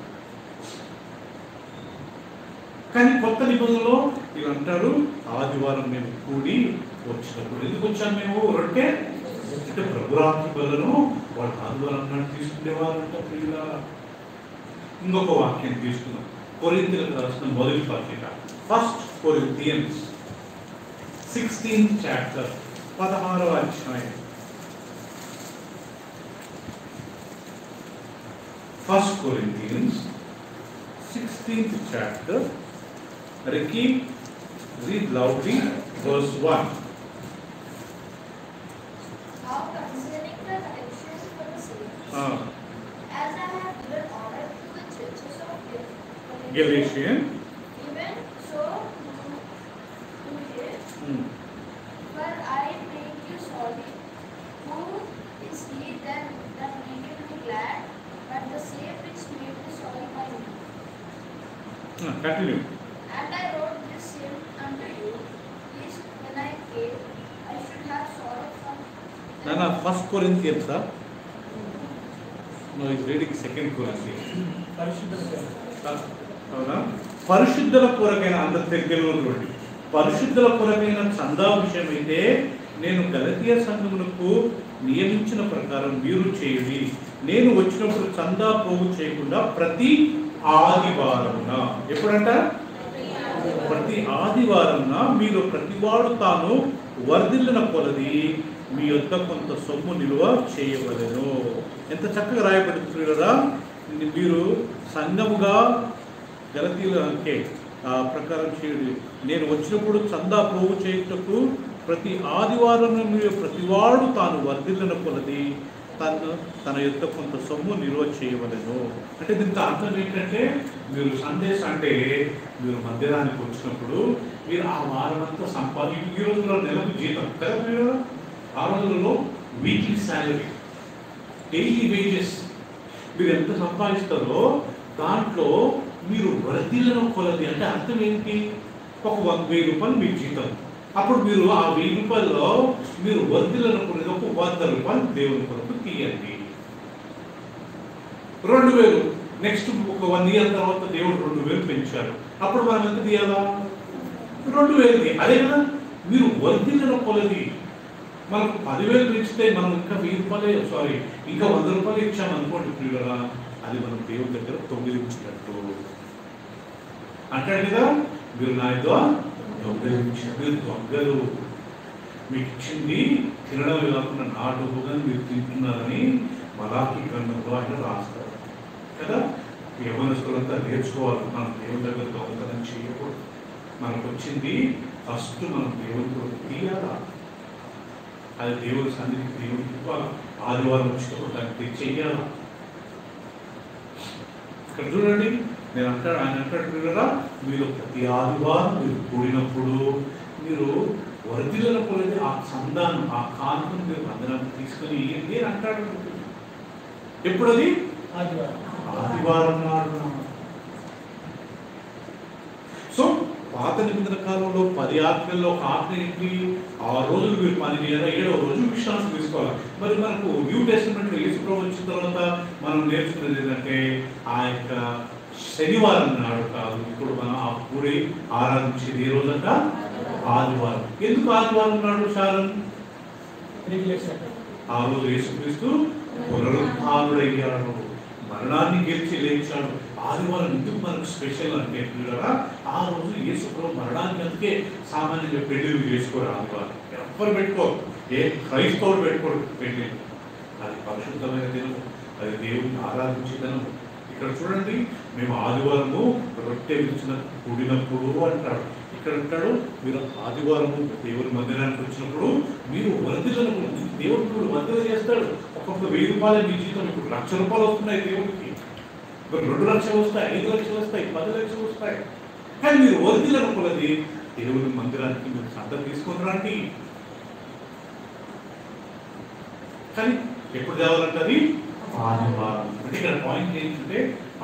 కానీ కొత్త నిబంధనలో ఇలా అంటారు, ఆదివారం మేము కూడి వచ్చినప్పుడు. ఎందుకు వచ్చాము మేము? రొట్టె అంటే ప్రభురాత్రి బలను వాళ్ళు ఆదివారం నాడు తీసుకునేవారు అంట. ప్రియులా, ఇంకొక వాక్యం తీసుకున్నాం. కొరింథీయులకు రాసిన మొదటి పత్రిక, 1 Corinthians 16th chapter, 16వ అధ్యాయం. 1 Corinthians 16th chapter. Ricky, read loudly verse 1.
Now concerning the directions for the saints, as I have given order to the churches of
Galatians.
Even so do ye. For I make you sorry. Who is he then that maketh me glad, but the same which made me sorry by me?
Continue.
And I wrote this same unto you, lest when I came, I should have sorrow from them.
1 Corinthians, sir. No, he's reading 2 Corinthians. అవునా? పరిశుద్ధుల కొరకైన, అందరి దగ్గరలోకి పరిశుద్ధుల కొరకైన చందా విషయం అయితే నేను గలతీయ సంఘములకు నియమించిన ప్రకారం మీరు చేయండి. నేను వచ్చినప్పుడు చందా పోగు చేయకుండా ప్రతి ఆదివారమున, ఎప్పుడంట? ప్రతి ఆదివారమున మీరు ప్రతివాడు తాను వర్ధిల్లిన కొలది మీ యొద్ద కొంత సొమ్ము నిల్వ చేయవలెను. ఎంత చక్కగా రాయబడుతుంది కదా. మీరు సంఘముగా గలతీయులకే ప్రకారం చేయండి. నేను వచ్చినప్పుడు చందా పోగు చేయుటకు ప్రతి ఆదివారం మీరు ప్రతివాడు తాను వర్ధిల్లిన కొలది తన యొక్క కొంత సొమ్ము నిల్వ చేయవలెను. అంటే దీనికి అర్థం ఏంటంటే, మీరు సందేశం అంటే మీరు మందిరానికి వచ్చినప్పుడు మీరు ఆ వారం అంతా సంపాదించి, ఈ రోజుల్లో నెలకు జీతం కదా, మీరు ఆ రోజుల్లో వీక్లీ శాలరీ, డైలీ వేజెస్, మీరు ఎంత సంపాదిస్తారో దాంట్లో మీరు వర్ధిల్లిన కొలది అంటే అర్థం ఏంటి? ఒక 1000 రూపాయలు మీకు జీతం. అప్పుడు మీరు ఆ 1000 రూపాయల్లో మీరు వర్ధిల్లిన కొలది ఒక 100 రూపాయలు దేవుని కొరకు తీయండి. 2000, నెక్స్ట్ ఒక 1 ఇయర్ తర్వాత దేవుడు 2000 పెంచారు, అప్పుడు మనం ఎంత తీయాలా? 2000. అదే కదా, మీరు వర్ధిల్లిన కొలది. మనకు 10,000 పెంచితే మనం ఇంకా 1000 రూపాయలు, ఇంకా 100 రూపాయలు ఇచ్చామనుకోండి ప్రియులరా, అది మనం దేవుని దగ్గర 9 ఇచ్చినట్టు అంటాడు కదా. మీరు నా ద్వారా 9 ఇచ్చారు, మీరు దొంగలు, మీకు ఇచ్చింది తినడం కాకుండా నా డబ్బుగా మీరు తింటున్నారని మలాకి గ్రంథంలో ఆయన రాస్తాడు కదా. యవనస్తులంతా నేర్చుకోవాలి, మనం దేవుని దగ్గర దొంగతనం చేయకూడదు. మనకు వచ్చింది ఫస్ట్ మనం దేవునితో తీయాలా, అది దేవుడి సన్నిధికి దేవుడికి ఇవ్వాలి. ఆదివారం వచ్చినప్పుడు దాన్ని చెయ్యాలా. ఇక్కడ చూడండి, ఆయన అంటాడు కదా, మీరు ప్రతి ఆదివారం మీరు కూడినప్పుడు మీరు వర్ధిల్లనప్పుడు ఆ సందానం, ఆ కానుకను మీరు వందనాన్ని తీసుకొని నేను అంటాడు. ఎప్పుడది? ఆదివారం నాడు. సో పాత నిబంధన కాలంలో 10 ఆజ్ఞల్లో ఒక ఆజ్ఞ ఏంటి? 6 రోజులు మీరు పని చేయాలి, 7వ రోజు విశ్రాంతి తీసుకోవాలి. మరి మనకు న్యూ టెస్టిమెంట్ యేసు ప్రభు వచ్చిన తర్వాత మనం నేర్చుకునేది ఏంటంటే ఆ యొక్క శనివారం నాడు కాదు, ఇప్పుడు మనం ఆ పూరి ఆరాధించేది ఏ రోజంట? ఆదివారం. ఎందుకు ఆదివారం నాడు శారం? ఆ రోజు యేసుక్రీస్తు పునరుత్థానుడయ్యాడు, మరణాన్ని గెలిచి లేచాడు. ఆదివారం ఎందుకు మనకు స్పెషల్ అంటే కదా, ఆ రోజు యేసు ప్రభు మరణానికి అందుకే సామాన్యంగా పెళ్లిళ్ళు చేసుకోరు. ఆదివారం ఎవరు పెట్టుకోరు, ఏ క్రైస్తవుడు పెట్టుకోరు పెళ్లి. అది పరిశుద్ధమైన దినం, అది దేవుడిని ఆరాధించే దినం. ఇక్కడ చూడండి, మేము ఆదివారము రొట్టె విరిచిన కూడినప్పుడు అంటాడు. ఇక్కడ అంటాడు, మీరు ఆదివారము దేవుని మందిరానికి వచ్చినప్పుడు మీరు వర్ధిల్లనప్పుడు. దేవుడు ఇప్పుడు వర్ధిల్ల చేస్తాడు. ఒక్కొక్క 1000 రూపాయలు మీ జీతం ఇప్పుడు ₹1,00,000 వస్తున్నాయి దేవుడికి, 2 లక్షలు వస్తాయి, 5 లక్షలు వస్తాయి, 10 లక్షలు వస్తాయి. కానీ మీరు వర్ధిల్లనప్పులది దేవుని మందిరానికి మీరు శ్రద్ధ తీసుకొని రండి. కానీ ఎప్పుడు తేవాలంటది? ఆదివారం. అంటే ఇక్కడ పాయింట్ ఏంటంటే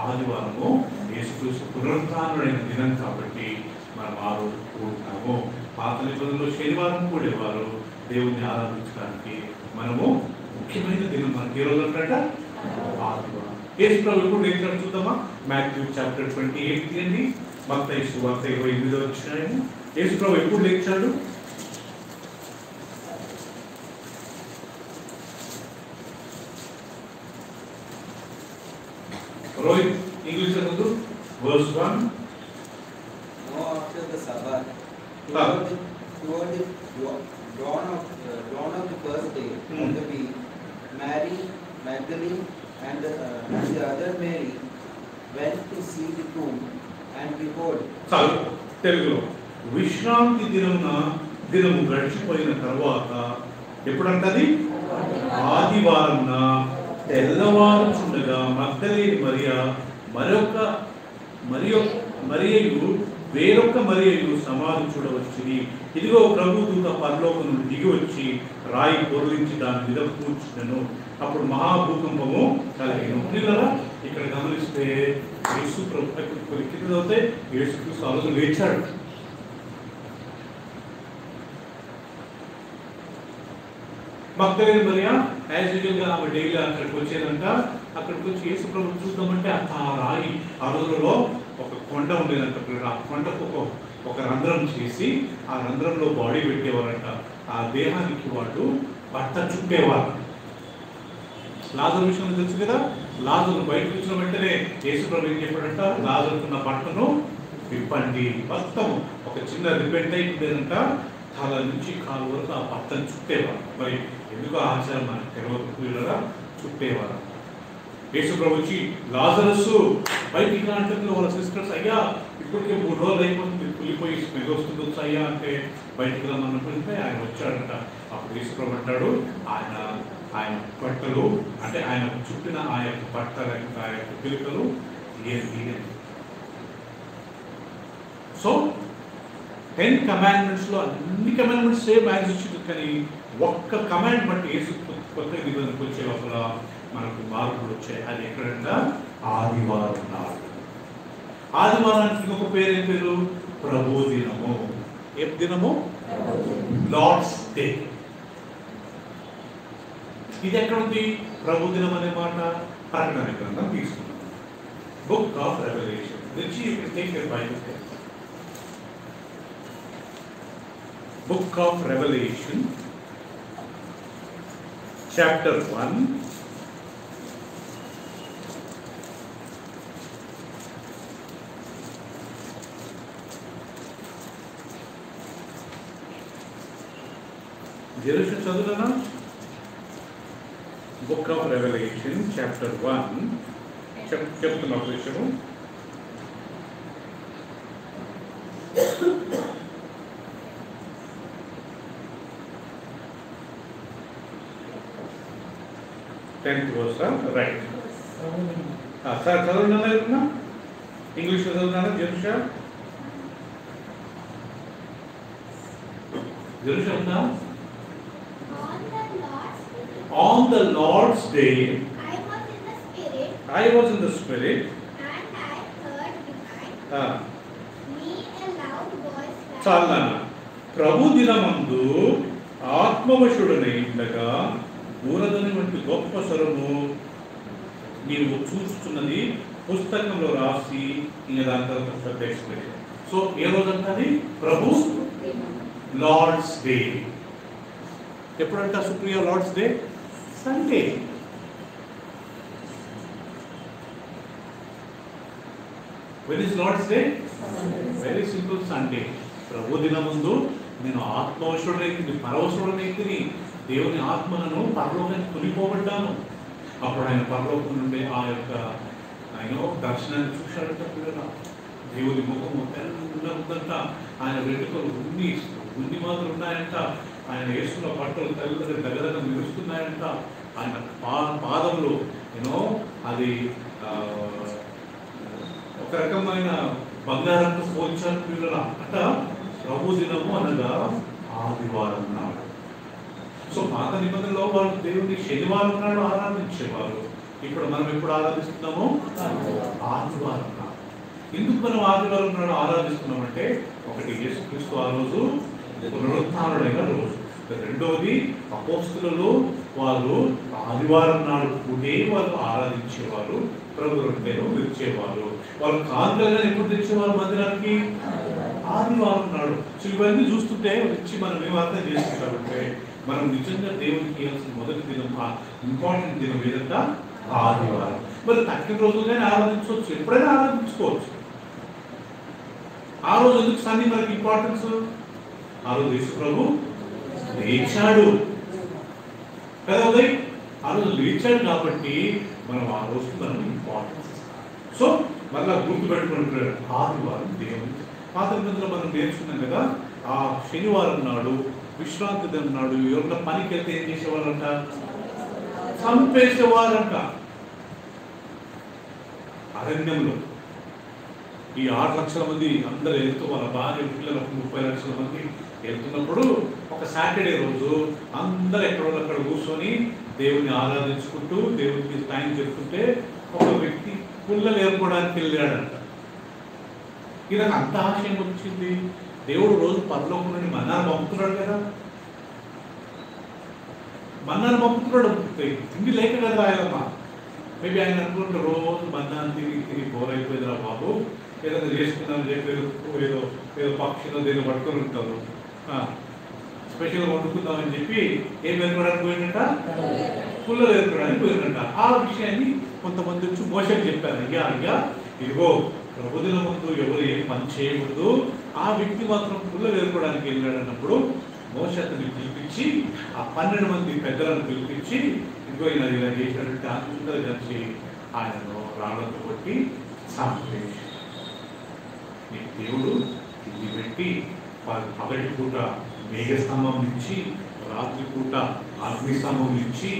ఆదివారము యేసుక్రీస్తు పునరుత్థానుడైన దినం కాబట్టి మనం ఆ రోజు కూడుతాము. పాత నిబంధనలో శనివారం కూడేవారు దేవుణ్ణి ఆరాధించడానికి. మనము ముఖ్యమైన దినం మనకి ఏ రోజు అంటారట? ఆదివారం. యేసు ప్రభు ఎప్పుడు లేచాడు చూద్దామా? మాథ్యూ చాప్టర్ 28 తీయండి. మత్తయి సువార్త 28వ అధ్యాయము. యేసు ప్రభు ఎప్పుడు లేచాడు? Rohit, English another verse 1.
Now after the Sabbath, toward the dawn of the first day of the week, Mary Magdalene and the other Mary went to see the tomb, and behold.
చాలు తెలుగులో. విశ్రాంతి దినము గడిచిపోయిన తర్వాత ఎప్పుడంటది? ఆదివారం తెల్లవారుచుండగా మగ్దలేని మరియా మరియయు వేరొక మరియయు సమాధి చూడవచ్చింది. ఇదిగో ప్రభు దూత పరలోకం నుండి దిగి వచ్చి రాయి పొర్లించి దాని మీద కూర్చున్నాను. అప్పుడు మహాభూకంపము కలిగిన. పిల్లరా ఇక్కడ గమనిస్తే యేసు ప్రభు కొన్ని కింద అవుతే యేసుక్రీస్తు ఆ రోజు లేచాడు. మగ్దలేని మరియా యాజ్ యూజువల్ గా ఆమె డైలీ అక్కడికి వచ్చేదంట. అక్కడికి వచ్చి యేసు ప్రభు చూద్దామంటే ఆ రాయి, ఆ రోజులలో ఒక కొండ ఉండేదంట. ఆ కొండకు ఒక రంధ్రం చేసి ఆ రంధ్రంలో బాడీ పెట్టేవారంట. ఆ దేహానికి వాళ్ళు బట్ట చుట్టేవారు. లాజరు విషయం తెలుసు కదా, లాజరు బయటకు వచ్చిన వెంటనే యేసు ప్రభు ఏం చెప్పాడంట? లాజరుకున్న బట్టను విప్పండి. మొత్తం ఒక చిన్న రిపెంట్ అయిపోయిందంట. తల నుంచి కాలు వరకు ఆ బట్టను చుట్టేవారు. మరి ఎందుకు ఆచారం మనకు తెలియదు, చుట్టేవారు. యేసు ప్రభు వచ్చి లాజరస్సు బయటికి అంటే వాళ్ళ సిస్టర్స్, అయ్యా ఇప్పటికే 3 రోజులు అయిపోతుంది, కులిపోయి స్మెల్ వస్తుంది అయ్యా అంటే బయటికి రమ్మనుకుంటే ఆయన వచ్చాడంట. అప్పుడు యేసు ప్రభు అంటాడు, ఆయన బట్టలు అంటే ఆయన చుట్టిన ఆ యొక్క బట్టల ఆ యొక్క పిలుకలు తీయండి. సో 10 కమాండ్మెంట్స్ లో అన్ని కమాండ్మెంట్స్ సేమ్ యాజ్ ఇచ్చింది, కానీ ఒక్క కమాండ్ బట్టి యేసు కొత్త నిబంధనకు వచ్చే లోపల మనకు మార్పులు వచ్చాయి. అది ఎక్కడంటే ఆదివారం నాడు. ఆదివారానికి ఇంకొక పేరు ఏం పేరు? ప్రభు దినము. ఏ దినము? Lord's day. ఇది ఎక్కడుంది ప్రభు దినం అనే మాట? ప్రకటన గ్రంథం తీసుకున్నాం, బుక్ ఆఫ్ రెవల్యూషన్ నుంచి. You can take your Bible. Book of Revelation chapter 1. Jerusalem చదువునా? బుక్ ఆఫ్ రెవల్యూషన్ చాప్టర్ 1 చెప్తున్న ఒక విషయము. Tenth verse right. సార్ చదువుతున్నా ఇంగ్లీష్ చదువుతున్నారా? జెరూషా ఉందా? On the Lord's day, I was in the spirit,
and I heard behind me a loud voice like,
చాలా ప్రభు దినమందు ఆత్మవశుడనై ఉండగా బూరదని వంటి గొప్ప స్వరము నీవు చూస్తున్నది పుస్తకంలో రాసి ఇంకా దాని తర్వాత ఎక్స్ప్లెయిన్. సో ఏ రోజు అంటది? ప్రభు లార్డ్స్ డే. ఎప్పుడంట Supriya Lord's day? Sunday. When is Lord's day? Very simple, Sunday. ప్రభు దినముందు నేను ఆత్మవశుడైంది, పరవశుడైంది, దేవుని ఆత్మలను పరలోకానికి కొనిపోబడ్డాను. అప్పుడు ఆయన పరలోకం నుండి ఆ యొక్క ఆయన దర్శనాన్ని చూశాడంట. పిల్లల దేవుని ముఖము తెల్లదంట, ఆయన వెంట్రుకలు ఉన్ని మాత్రం ఉన్నాయంట, ఆయన వేసుకున్న బట్టలు తెల్లగా దగ్గరగా మెరుస్తున్నాయంట, ఆయన పాదములు అది ఒక రకమైన బంగారంతో పోల్చారు. పిల్లల అట ప్రభు దినము అనగా ఆదివారం నాడు. సో పాత నిబంధనలో వాళ్ళు దేవుని శనివారం నాడు ఆరాధించేవారు. ఇప్పుడు మనం ఎప్పుడు ఆరాధిస్తున్నాము? ఆదివారం నాడు. ఎందుకు మనం ఆదివారం నాడు ఆరాధిస్తున్నామంటే, ఒకటి యేసుక్రీస్తు ఆ రోజు పునరుత్థానుడైన రోజు, రెండవది అపోస్తలులు వాళ్ళు ఆదివారం నాడు పూటే వాళ్ళు ఆరాధించేవారు, ప్రభు రొట్టెను విరిచేవారు. వాళ్ళు కానుకలుగా ఎప్పుడు తెచ్చేవారు మందిరానికి? ఆదివారం నాడు. సో ఇవన్నీ చూస్తుంటే వచ్చి మనం ఏం అర్థం చేసుకుంటామంటే, మనం నిజంగా దేవునికి ఇవ్వాల్సిన మొదటి దినం, ఇంపార్టెంట్ దినం ఏదంతా ఆదివారం. మరి తక్కిన రోజులుగానే ఆరాధించవచ్చు, ఎప్పుడైనా ఆరాధించుకోవచ్చు. ఆ రోజు ఎందుకు సండే మనకి ఇంపార్టెన్స్? ఆ రోజు యేసు ప్రభు లేచాడు కదా, ఆ రోజు లేచాడు కాబట్టి మనం ఆ రోజు మనం ఇంపార్టెన్స్. సో మళ్ళా గుర్తు పెట్టుకుంటున్నాడు ఆదివారం దేవుని. పాత నిబంధనలో మనం నేర్చుకున్నాం కదా, ఆ శనివారం నాడు విశ్రాంతి దినం నాడు ఎవరైనా పనికి వెళ్తే ఏం చేసేవారంట? చంపేసేవారంట. అరణ్యంలో ఈ 6 లక్షల మంది అందరూ వెళ్తూ వాళ్ళ భార్య పిల్లలు 30 లక్షల మంది వెళ్తున్నప్పుడు ఒక సాటర్డే రోజు అందరూ ఎక్కడో కూర్చొని దేవుని ఆరాధించుకుంటూ దేవునికి టైం చెప్పుకుంటే ఒక వ్యక్తి పుల్లలు ఏర్పడానికి వెళ్ళాడంట. ఈయనకు అంత ఆశయం వచ్చింది. దేవుడు రోజు పరలోకం నుండి మన్నాను పంపుతున్నాడు కదా, మన్నాను పంపుతున్నాడు, తిండి లేక కదా ఆయనమ్మ. మేబీ ఆయన అనుకుంటే రోజు మన్నాను తిరిగి బోర్ అయిపోయిందిరా బాబు, ఏదైనా చేసుకున్నాను చెప్పి ఏదో పక్షిలో దేని పట్టుకొని ఉంటారు, స్పెషల్గా వండుకుందామని చెప్పి ఏం ఏర్పడానికి పోయిందంట? పుల్లలు ఏర్పడానికి పోయిందంట. ఆ విషయాన్ని కొంతమంది వచ్చి మోసకి చెప్పారు, అయ్యా ఇదిగో ప్రభుదిన ముందు ఎవరు ఏం పని చేయకూడదు, ఆ వ్యక్తి మాత్రం పుల్లలు ఏర్పడానికి వెళ్ళాడు అన్నప్పుడు మోసే అతన్ని పిలిపించి ఆ 12 మంది పెద్దలను పిలిపించి ఇంకో ఇలా చేసినట్టు అందరూ కలిసి ఆయనను రాళ్ళతో కొట్టి చంపేసి, నీకు దేవుడు ఇది పెట్టి పగటి పూట మేఘస్తంభం నుంచి, రాత్రి పూట అగ్నిస్తంభం నుంచి,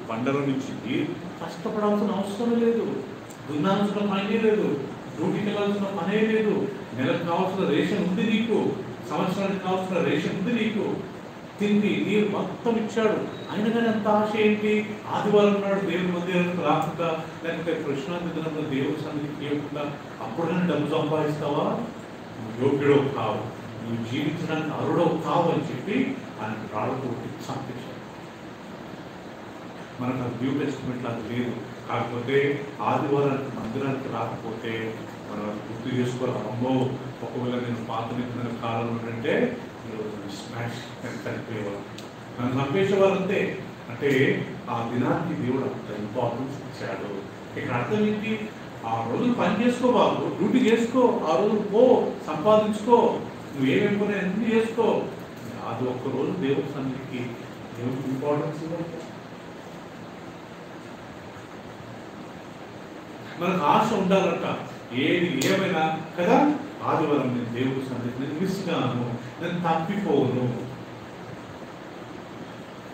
బండల నుంచి కష్టపడాల్సిన అవసరం లేదు, దున్నాల్సిన పనే లేదు, డ్యూటీకి వెళ్ళాల్సిన పనే లేదు, నెలకు కావాల్సిన రేషన్ ఉంది నీకు, సంవత్సరానికి కావాల్సిన రేషన్ ఉంది నీకు, తిండి నీరు మొత్తం ఇచ్చాడు. అయినా కానీ అంత ఆశ ఏంటి? ఆదివారం నాడు దేవుని మందిరానికి రాకుండా, లేకపోతే కృష్ణాంతి దినంలో దేవుని సన్నిధికి చేయకుండా అప్పుడైనా డబ్బు సంపాదిస్తావా? యోగ్యుడో కావు, నువ్వు జీవించడానికి అరుడో కావు అని చెప్పి ఆయన రాళ్ళతో చంపేశాడు. మనకు అది న్యూ టెస్టిమెంట్లో అది లేదు. కాకపోతే ఆదివారానికి మందిరానికి రాకపోతే మనం గుర్తు చేసుకోవాలి, అమ్మో ఒకవేళ నేను పాత నిబంధన కాలంలో అంటే స్మాష్ చనిపోయేవారు, నన్ను చంపేసేవారు అంతే. అంటే ఆ దినానికి దేవుడు అంత ఇంపార్టెన్స్ ఇచ్చాడు. ఇక్కడ అర్థం ఏంటి? ఆ రోజు పని చేసుకో బాబు, డ్యూటీ చేసుకో, ఆ రోజు పో సంపాదించుకో, నువ్వు ఏమేమి అన్ని చేసుకో, అది ఒక్కరోజు దేవుడి సన్నిధికి దేవుడికి ఇంపార్టెన్స్ ఇవ్వాలి. మనకు ఆశ ఉండాలంట. ఏది ఏమైనా కదా, ఆదివారం నేను దేవుడి సన్నిధి నేను మిస్ కాను, నేను తప్పిపోను.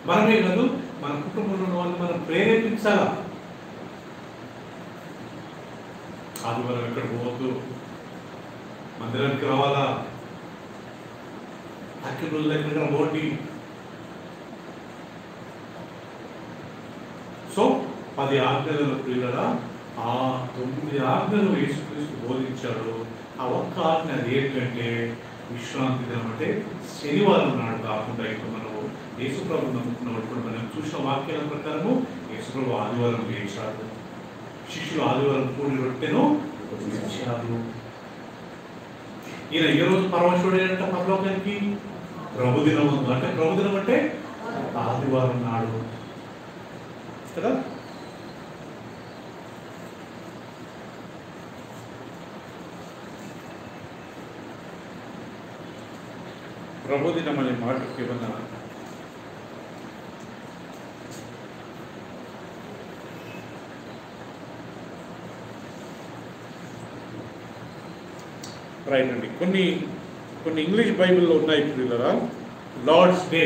మనమే కాదు, మన కుటుంబంలో ఉన్న వాళ్ళు మనం ప్రేరేపించాలా. ఆదివారం ఎక్కడ పోవద్దు, మందిరానికి రావాలా, అక్కడి రోజులు ఎక్కడ పోండి. సో 10 ఆజ్ఞలను ప్రియులరా, ఆ 9 ఆజ్ఞలు యేసుక్రీస్తు బోధించాడు. ఆ ఒక్క ఆజ్ఞ అది ఏంటంటే విశ్రాంతి దినం, అంటే శనివారం నాడు కాకుండా ఇప్పుడు మనం యేసుప్రభు నమ్ముకున్నప్పుడు మనం చూసిన వాక్యాల ప్రకారము యేసుప్రభు ఆదివారం లేచాడు, శిష్యులు ఆదివారం కూడి రొట్టెను ఇచ్చారు. ఈయన ఏ రోజు పరమశుడైనంట పరలోకానికి? ప్రభుదినం. అంటే ప్రభుదినం అంటే ఆదివారం నాడు కదా. ప్రభుదినం అనే మాటకి ఏమన్నా రైట్ అండి. కొన్ని ఇంగ్లీష్ బైబిల్లో ఉన్నాయి పిల్లరా, లార్డ్స్ డే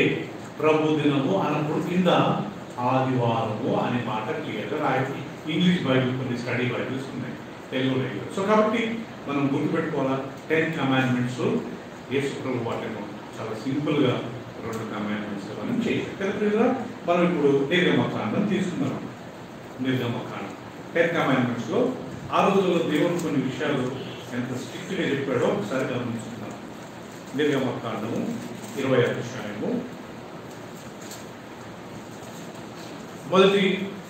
ప్రభు దినము అన్నప్పుడు కింద ఆదివారము అనే మాట క్లియర్గా రాయాలి. ఇంగ్లీష్ బైబిల్, కొన్ని స్టడీ బైబిల్స్ ఉన్నాయి, తెలుగు బైబిల్. సో కాబట్టి మనం గుర్తుపెట్టుకోవాలా, 10 కమాండ్మెంట్స్ యేసు ప్రభు వాటిని చాలా సింపుల్గా 2 కమాండ్మెంట్స్ మనం చేయాలి. మనం ఇప్పుడు నిర్గమకాండం తీసుకున్నాం. నిర్గమకాండం 10 కమాండ్మెంట్స్లో ఆ రోజుల్లో దేవుడు కొన్ని విషయాలు ఎంత స్ట్రిక్ట్గా చెప్పాడో ఒకసారి గమనించుకుందాం. నిర్గమకాండము 20వ అధ్యాయము మొదటి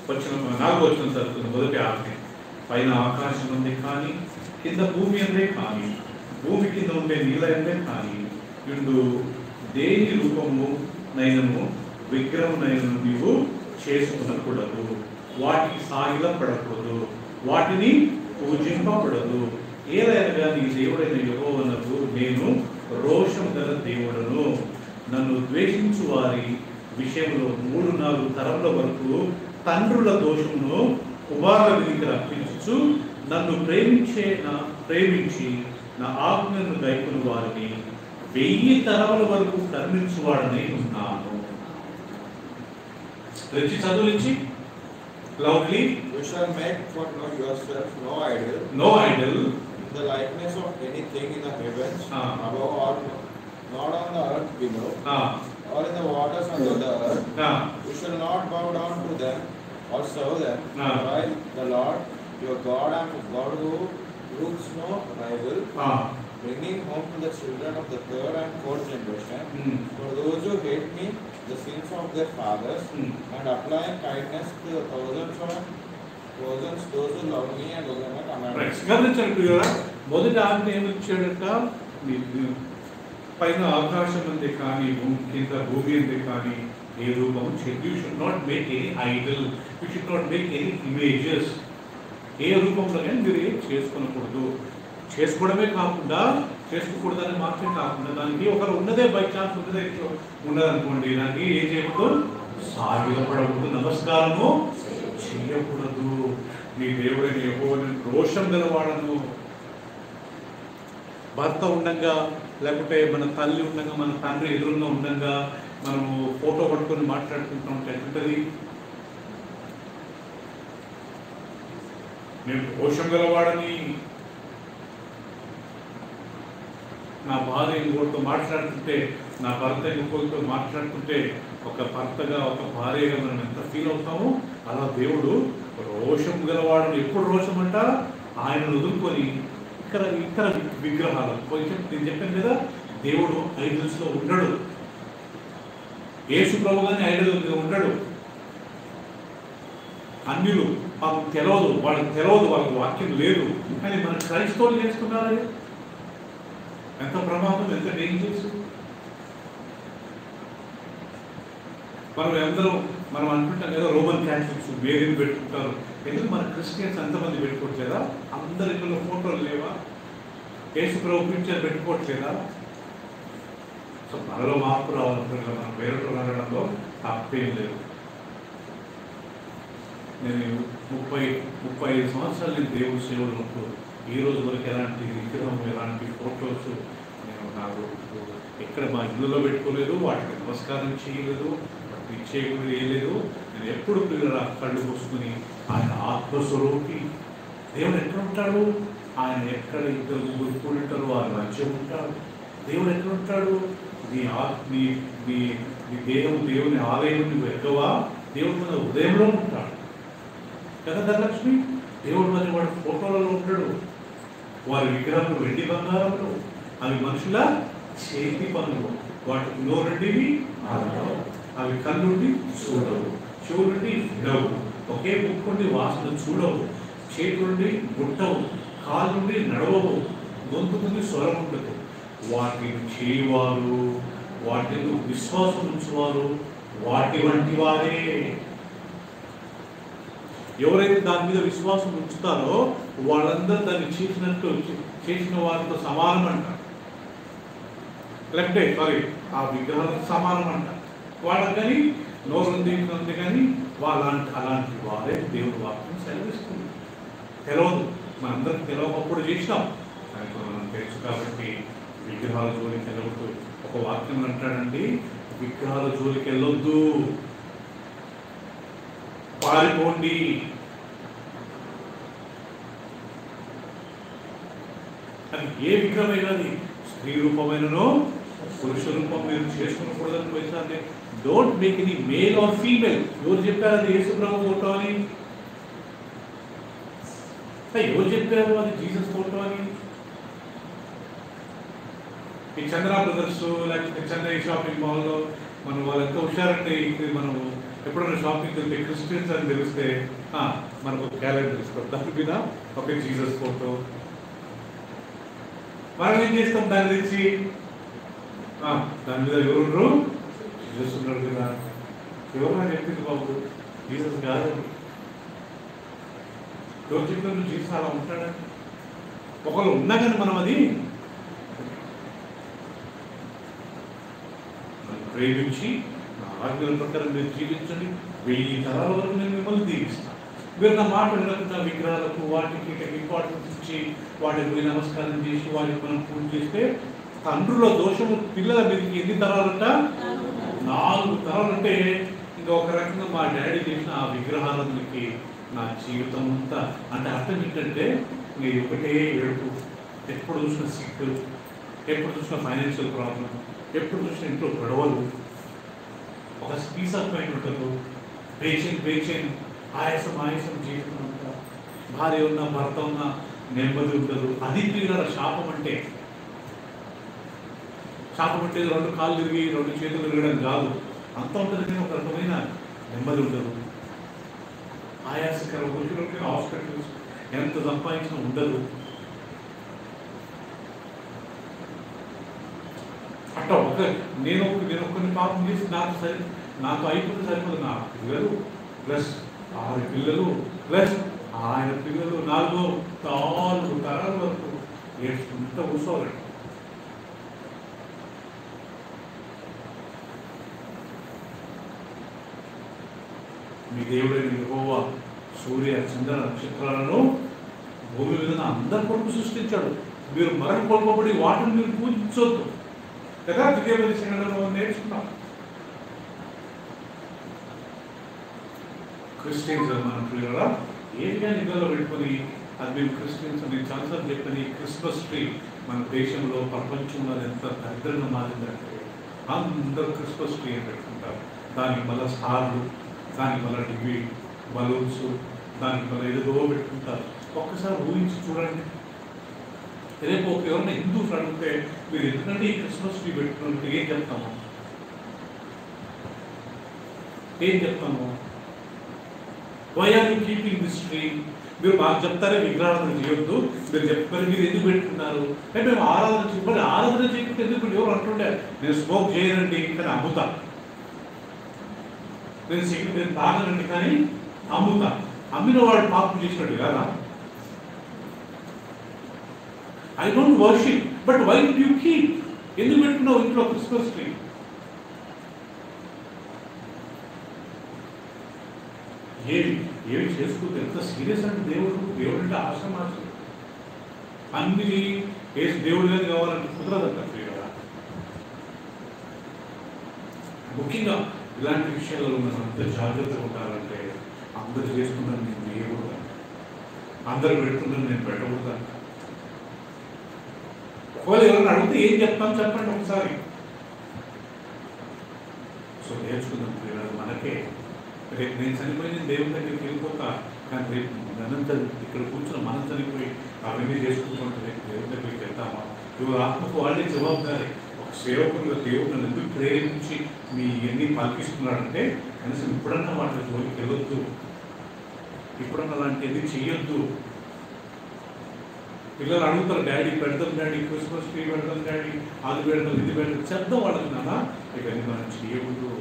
వచనం 4వ వచనం జరుగుతుంది. మొదటి ఆజ్ఞ, పైన ఆకాశం ఉంది కానీ కింద భూమి అందే కానీ భూమి కింద ఉండే నీళ్ళ అందే కానీ ఇందు దేని రూపము నైనము విగ్రహం నైనను నీవు చేసుకునకూడదు, వాటికి సాగిలపడకూడదు, వాటిని పూజింపకూడదు. ఏదైనా నీ దేవుడైన యెహోవానకు నేను రోషం గల దేవుడను, నన్ను ద్వేషించు వారి విషయంలో 3-4 తరముల వరకు తండ్రుల దోషమును కుమారుల మీదకి రప్పించు, నన్ను ప్రేమించి నా ఆజ్ఞను గైకొను వారిని 1000 తరముల వరకు కరుణించువాడని ఉన్నాను. తెచ్చి చదువులించి loudly.
You shall make for yourself no idol, in the likeness of anything in the heavens above, or not on the earth below, or in the waters under the earth. You shall not bow down to them or serve them. While the Lord your God, I am a God who brooks no rival, bringing home to the children of the 3rd and 4th generation, for those who hate me, the sins of their fathers, and applying kindness to the thousands, those who love me and obey my commandments.
గమనించండి, మొదటి ఆజ్ఞ ఏమిచ్చాడట? పైన ఆకాశం ఉంది కానీ కింద భూమి ఉంది కానీ ఏ రూపం you should not make any idol, you should not make any images. ఏ రూపంలో కానీ మీరు ఏం చేసుకోకూడదు. చేసుకోవడమే కాకుండా, చేసుకోకూడదని మాత్రమే కాకుండా దానికి ఒకరు ఉన్నదే బై ఛాన్స్ ఉన్నదనుకోండి, దానికి ఏం చేయకూడదు? సాగిలపడకూడదు, నమస్కారము చేయకూడదు. మీ దేవుడైన యెహోవాను రోషం గలవాడను. భర్త ఉండగా, లేకపోతే మన తల్లి ఉండగా, మన తండ్రి ఎదురుగా ఉండగా మనము ఫోటో పట్టుకొని మాట్లాడుకుంటాం ఉంటుంది. నేను రోషం గలవాడని, నా భార్య ఇంకోటితో మాట్లాడుతుంటే, నా భర్త ఇంకోటితో మాట్లాడుతుంటే, ఒక భర్తగా ఒక భార్యగా మనం ఎంత ఫీల్ అవుతామో అలా దేవుడు రోషం గలవాడు. ఎప్పుడు రోషం అంట? ఆయనను వదులుకొని ఇతర విగ్రహాలు. కొంచెం నేను చెప్పాను కదా, దేవుడు ఐడల్స్లో ఉండడు. యేసు ప్రభు కానీ ఐడల్ ఉండడు. అన్యులు వాళ్ళకి తెలియదు, వాళ్ళకి వాక్యం లేదు, కానీ మన క్రైస్తవులు చేస్తున్నారు. ఎంత ప్రమాదం, ఎంత డేంజర్స్. మనం అనుకుంటాం కదా, రోమన్ క్యాథలిక్స్ మేరీని పెట్టుకుంటారు. ఎందుకు మన క్రిస్టియన్స్ ఎంతమంది పెట్టుకోవట్లేదా? అందరి ఇంట్లో ఫోటోలు లేవా? యేసు ప్రభు పిక్చర్ పెట్టుకోవట్లేదా? సో మనలో మార్పు రావాలంటే మనం వేరే అనడంలో తప్పేం లేదు. నేను 35 సంవత్సరాలు నేను దేవుడి సేవలు ఉన్నప్పుడు ఈ రోజు వరకు ఎలాంటి విగ్రహం ఎలాంటి ఫోటోస్ నేను నాకు ఎక్కడ మా ఇల్లులో పెట్టుకోలేదు, వాటికి నమస్కారం చేయలేదు, వాటికి ఇచ్చేయకూడదు వేయలేదు. నేను ఎప్పుడు పిల్లల కళ్ళు మూసుకుని ఆయన ఆత్మస్వరూపి. దేవుడు ఎక్కడ ఉంటాడు? ఆయన ఎక్కడ ఇద్దరు ముగ్గురు కూడి ఉంటారో వారి రాజ్యం ఉంటాడు. దేవుడు ఎక్కడ ఉంటాడు? నీ దేహం దేవుని ఆలయం నువ్వు ఎక్కవా? దేవుడు మన హృదయంలో ఉంటాడు కదా ధనలక్ష్మి. దేవుడు మరి వాడి ఫోటోలలో ఉంటాడు. వారి విగ్రహాలు వెండి బంగారంలో, అవి మనుషుల చేతి పనులు. వాటికి నోరుండివి అవి కన్నుండి చూడవు, చెవులుండి వినవు, ఒకే ముక్కుండి వాసన చూడవు, చేతులుండి ముట్టవు, కాలు నుండి నడవవు, గొంతు నుండి స్వరం ఉండదు. వాటిని చేయవారు, వాటిని విశ్వాసం ఉంచువారు వాటి వంటి వారే. ఎవరైతే దాని మీద విశ్వాసం ఉంచుతారో వాళ్ళందరూ దాన్ని చేసిన వారితో సమానం అంటారు. లేకపోతే ఆ విగ్రహాలకు సమానం అంటారు. వాళ్ళకి కానీ నోరుంది కానీ అలాంటి వారే దేవుడు వాక్యం సెలవిస్తుంది. తెలవదు, మనందరికి తెలవకప్పుడు చేసినాం, కానీ మనం తెలుసు కాబట్టి విగ్రహాల జోలికి వెళ్ళవద్దు. ఒక వాక్యం అంటాడండి, విగ్రహాల జోలికి వెళ్ళొద్దు, పారిపోండి. అది ఏ విగ్రహమైనది, స్త్రీ రూపమైననో పురుష రూపం మీరు చేసుకునకూడదని పోయితే don't make any male or female. ఎవరు చెప్పారు అది యేసు ప్రభు ఫోటో అని? ఎవరు చెప్పారు అది జీసస్ ఫోటో అని? ఈ చంద్ర బ్రదర్స్ లేకపోతే చెన్నై షాపింగ్ మాల్లో మనం వాళ్ళు ఎంత హుషారంటే, మనం ఎప్పుడైనా షాపింగ్ వెళ్తే క్రిస్టియన్స్ అని తెలిస్తే మనకు ఒక క్యాలెండర్ ఇస్తారు, దాని మీద ఒక జీసస్ ఫోటో. మనం ఏం చేస్తాం దాని గురించి? దాని మీద ఎవరు జీసస్ ఉన్నాడు కదా. ఎవరు నాకు చెప్పింది బాబు? జీసస్ కాదు. ఎవరు చెప్పినప్పుడు జీసస్ అలా ఉంటాడని? ఒకళ్ళు ఉన్నా కానీ మనం అది ప్రేమించి నా ఆజ్ఞల ప్రకారం మీరు జీవించండి, 1000 తరాల వరకు నేను మిమ్మల్ని దీవిస్తాను. మీరు నా మాట వినకుండా విగ్రహాలకు వాటికి ఇంపార్టెన్స్ ఇచ్చి వాటికి పోయి నమస్కారం చేసి వాటికి మనం పూజ చేస్తే తండ్రుల దోషము పిల్లల మీదకి ఎన్ని తరాలంట? 4 తరాలు. అంటే ఇంకా ఒక రకంగా మా డాడీ చేసిన ఆ విగ్రహాలకి నా జీవితం అంతా అంటే అర్థం ఏంటంటే మీరు ఒకటే ఏడుపు, ఎప్పుడు చూసిన సిక్కులు, ఎప్పుడు చూసిన ఫైనాన్షియల్ ప్రాబ్లం, ఎప్పుడు చూసిన ఇంట్లో గొడవలు, ఒక పీస్ ఆఫ్ మైండ్ ఉండదు, పేషెంట్ ఆయాసం జీవితం అంతా, భార్య ఉన్న భర్త ఉన్న నెమ్మది ఉండదు. అది పిల్లల శాపం అంటే 2 కాళ్ళు తిరిగి 2 చేతులు తిరగడం కాదు, అంత ఉంటుంది కానీ ఒక రకమైన నెమ్మది ఉండదు. ఆయాసకరం, హాస్పిటల్స్ ఎంత సంపాదించినా ఉండదు. అట్లా నేను కొన్ని పాపం చేసి నాకు అయిపోతే సరిపోదు. నా పిల్లలు ప్లస్ 6 పిల్లలు ప్లస్ ఆయన పిల్లలు 4 తరాల వరకు ఏడ్చుకుంటూ కూర్చోవాలండి. మీ దేవుడైన యెహోవా సూర్య చంద్ర నక్షత్రాలను భూమి మీద అందరి కొరకు సృష్టించాడు. మీరు మరణ కొలపబడి వాటిని మీరు పూజించవద్దు కదా. ద్వితీయోపదేశకాండంలో నేర్చుకున్నాం. క్రిస్టియన్స్ మన పిల్లల ఏదిగా నిధుల్లో పెట్టుకొని అది మేము క్రిస్టియన్స్ నేను చాలాసార్లు చెప్పని క్రిస్మస్ ట్రీ మన దేశంలో ప్రపంచంలో ఎంత దరిద్రంగా మారిందంటే అందరూ క్రిస్మస్ ట్రీ అని పెట్టుకుంటారు. దానికి మళ్ళీ స్టార్లు, దానికి మళ్ళీ టీవీ బలూన్స్, దానికి మళ్ళీ ఏదో పెట్టుకుంటారు. ఒక్కసారి ఊహించి చూడండి. రేపు ఎవరైనా హిందూస్ అడిగితే మీరు ఎందుకంటే ఈ క్రిస్మస్ ట్రీ పెట్టుకుంటే ఏం చెప్తాము? Why are you keeping this tree? మీరు మాకు చెప్తారే విగ్రహాలను చేయొద్దు, మీరు చెప్పారు మీరు ఎందుకు పెట్టుకున్నారు అంటే మేము ఆరాధన చెప్పండి. ఆరాధన చేయకుంటే ఎందుకు? ఎవరు అంటుండే నేను స్మోక్ చేయనండి కానీ అమ్ముతా, నేను తాగనండి కానీ అమ్ముతా. అమ్మిన వాడు పాపం చేసినట్టు కదా. I don't worship, but why did you keep? ఎందుకు పెట్టుకున్నావు ఇంట్లో క్రిస్మస్ ట్రీ? ఏమి చేసుకుంటే ఎంత సీరియస్ అంటే దేవుడు అంటే ఆశ్రమాసం అన్ని దేవుడు గారు కావాలంటే కుదరదంట కదా. ముఖ్యంగా ఇలాంటి విషయాలలో మనం అంత జాగ్రత్తగా ఉండాలంటే అందరు చేసుకున్నాను నేను వేయకూడదు, అందరు పెడుతున్నాను నేను పెట్టకూడదు. ఒకవేళ ఎవరైనా అడిగితే ఏం చెప్తాను చెప్పండి ఒకసారి. సో నేర్చుకుందాం పిల్లలు. మనకే రేపు నేను చనిపోయి దేవుని దగ్గరికి వెళ్ళిపోతా, కానీ రేపు అనంత ఇక్కడ కూర్చొని మనం చనిపోయి అవన్నీ చేసుకుంటుంటే రేపు దేవుని దగ్గరికి వెళ్తామా? ఇవాళ ఆత్మకు వాళ్ళే జవాబుదారి. ఒక సేవకులుగా దేవుడు నన్ను ఎందుకు ప్రేరేపించి మీ ఇవన్నీ పలికిస్తున్నాడంటే కనీసం ఇప్పుడన్నా వాటి జోలికి వెళ్ళొద్దు, ఇప్పుడన్నా అలాంటివన్నీ చెయ్యొద్దు. పిల్లలు అడుగుతారు, డాడీ పెడతాం డాడీ, క్రిస్మస్ ట్రీ పెడతాం డాడీ, అది పెడతాం ఇది పెడతాం, చెప్తాం వాళ్ళకి నాన్న ఇవన్నీ మనం చేయకూడదు.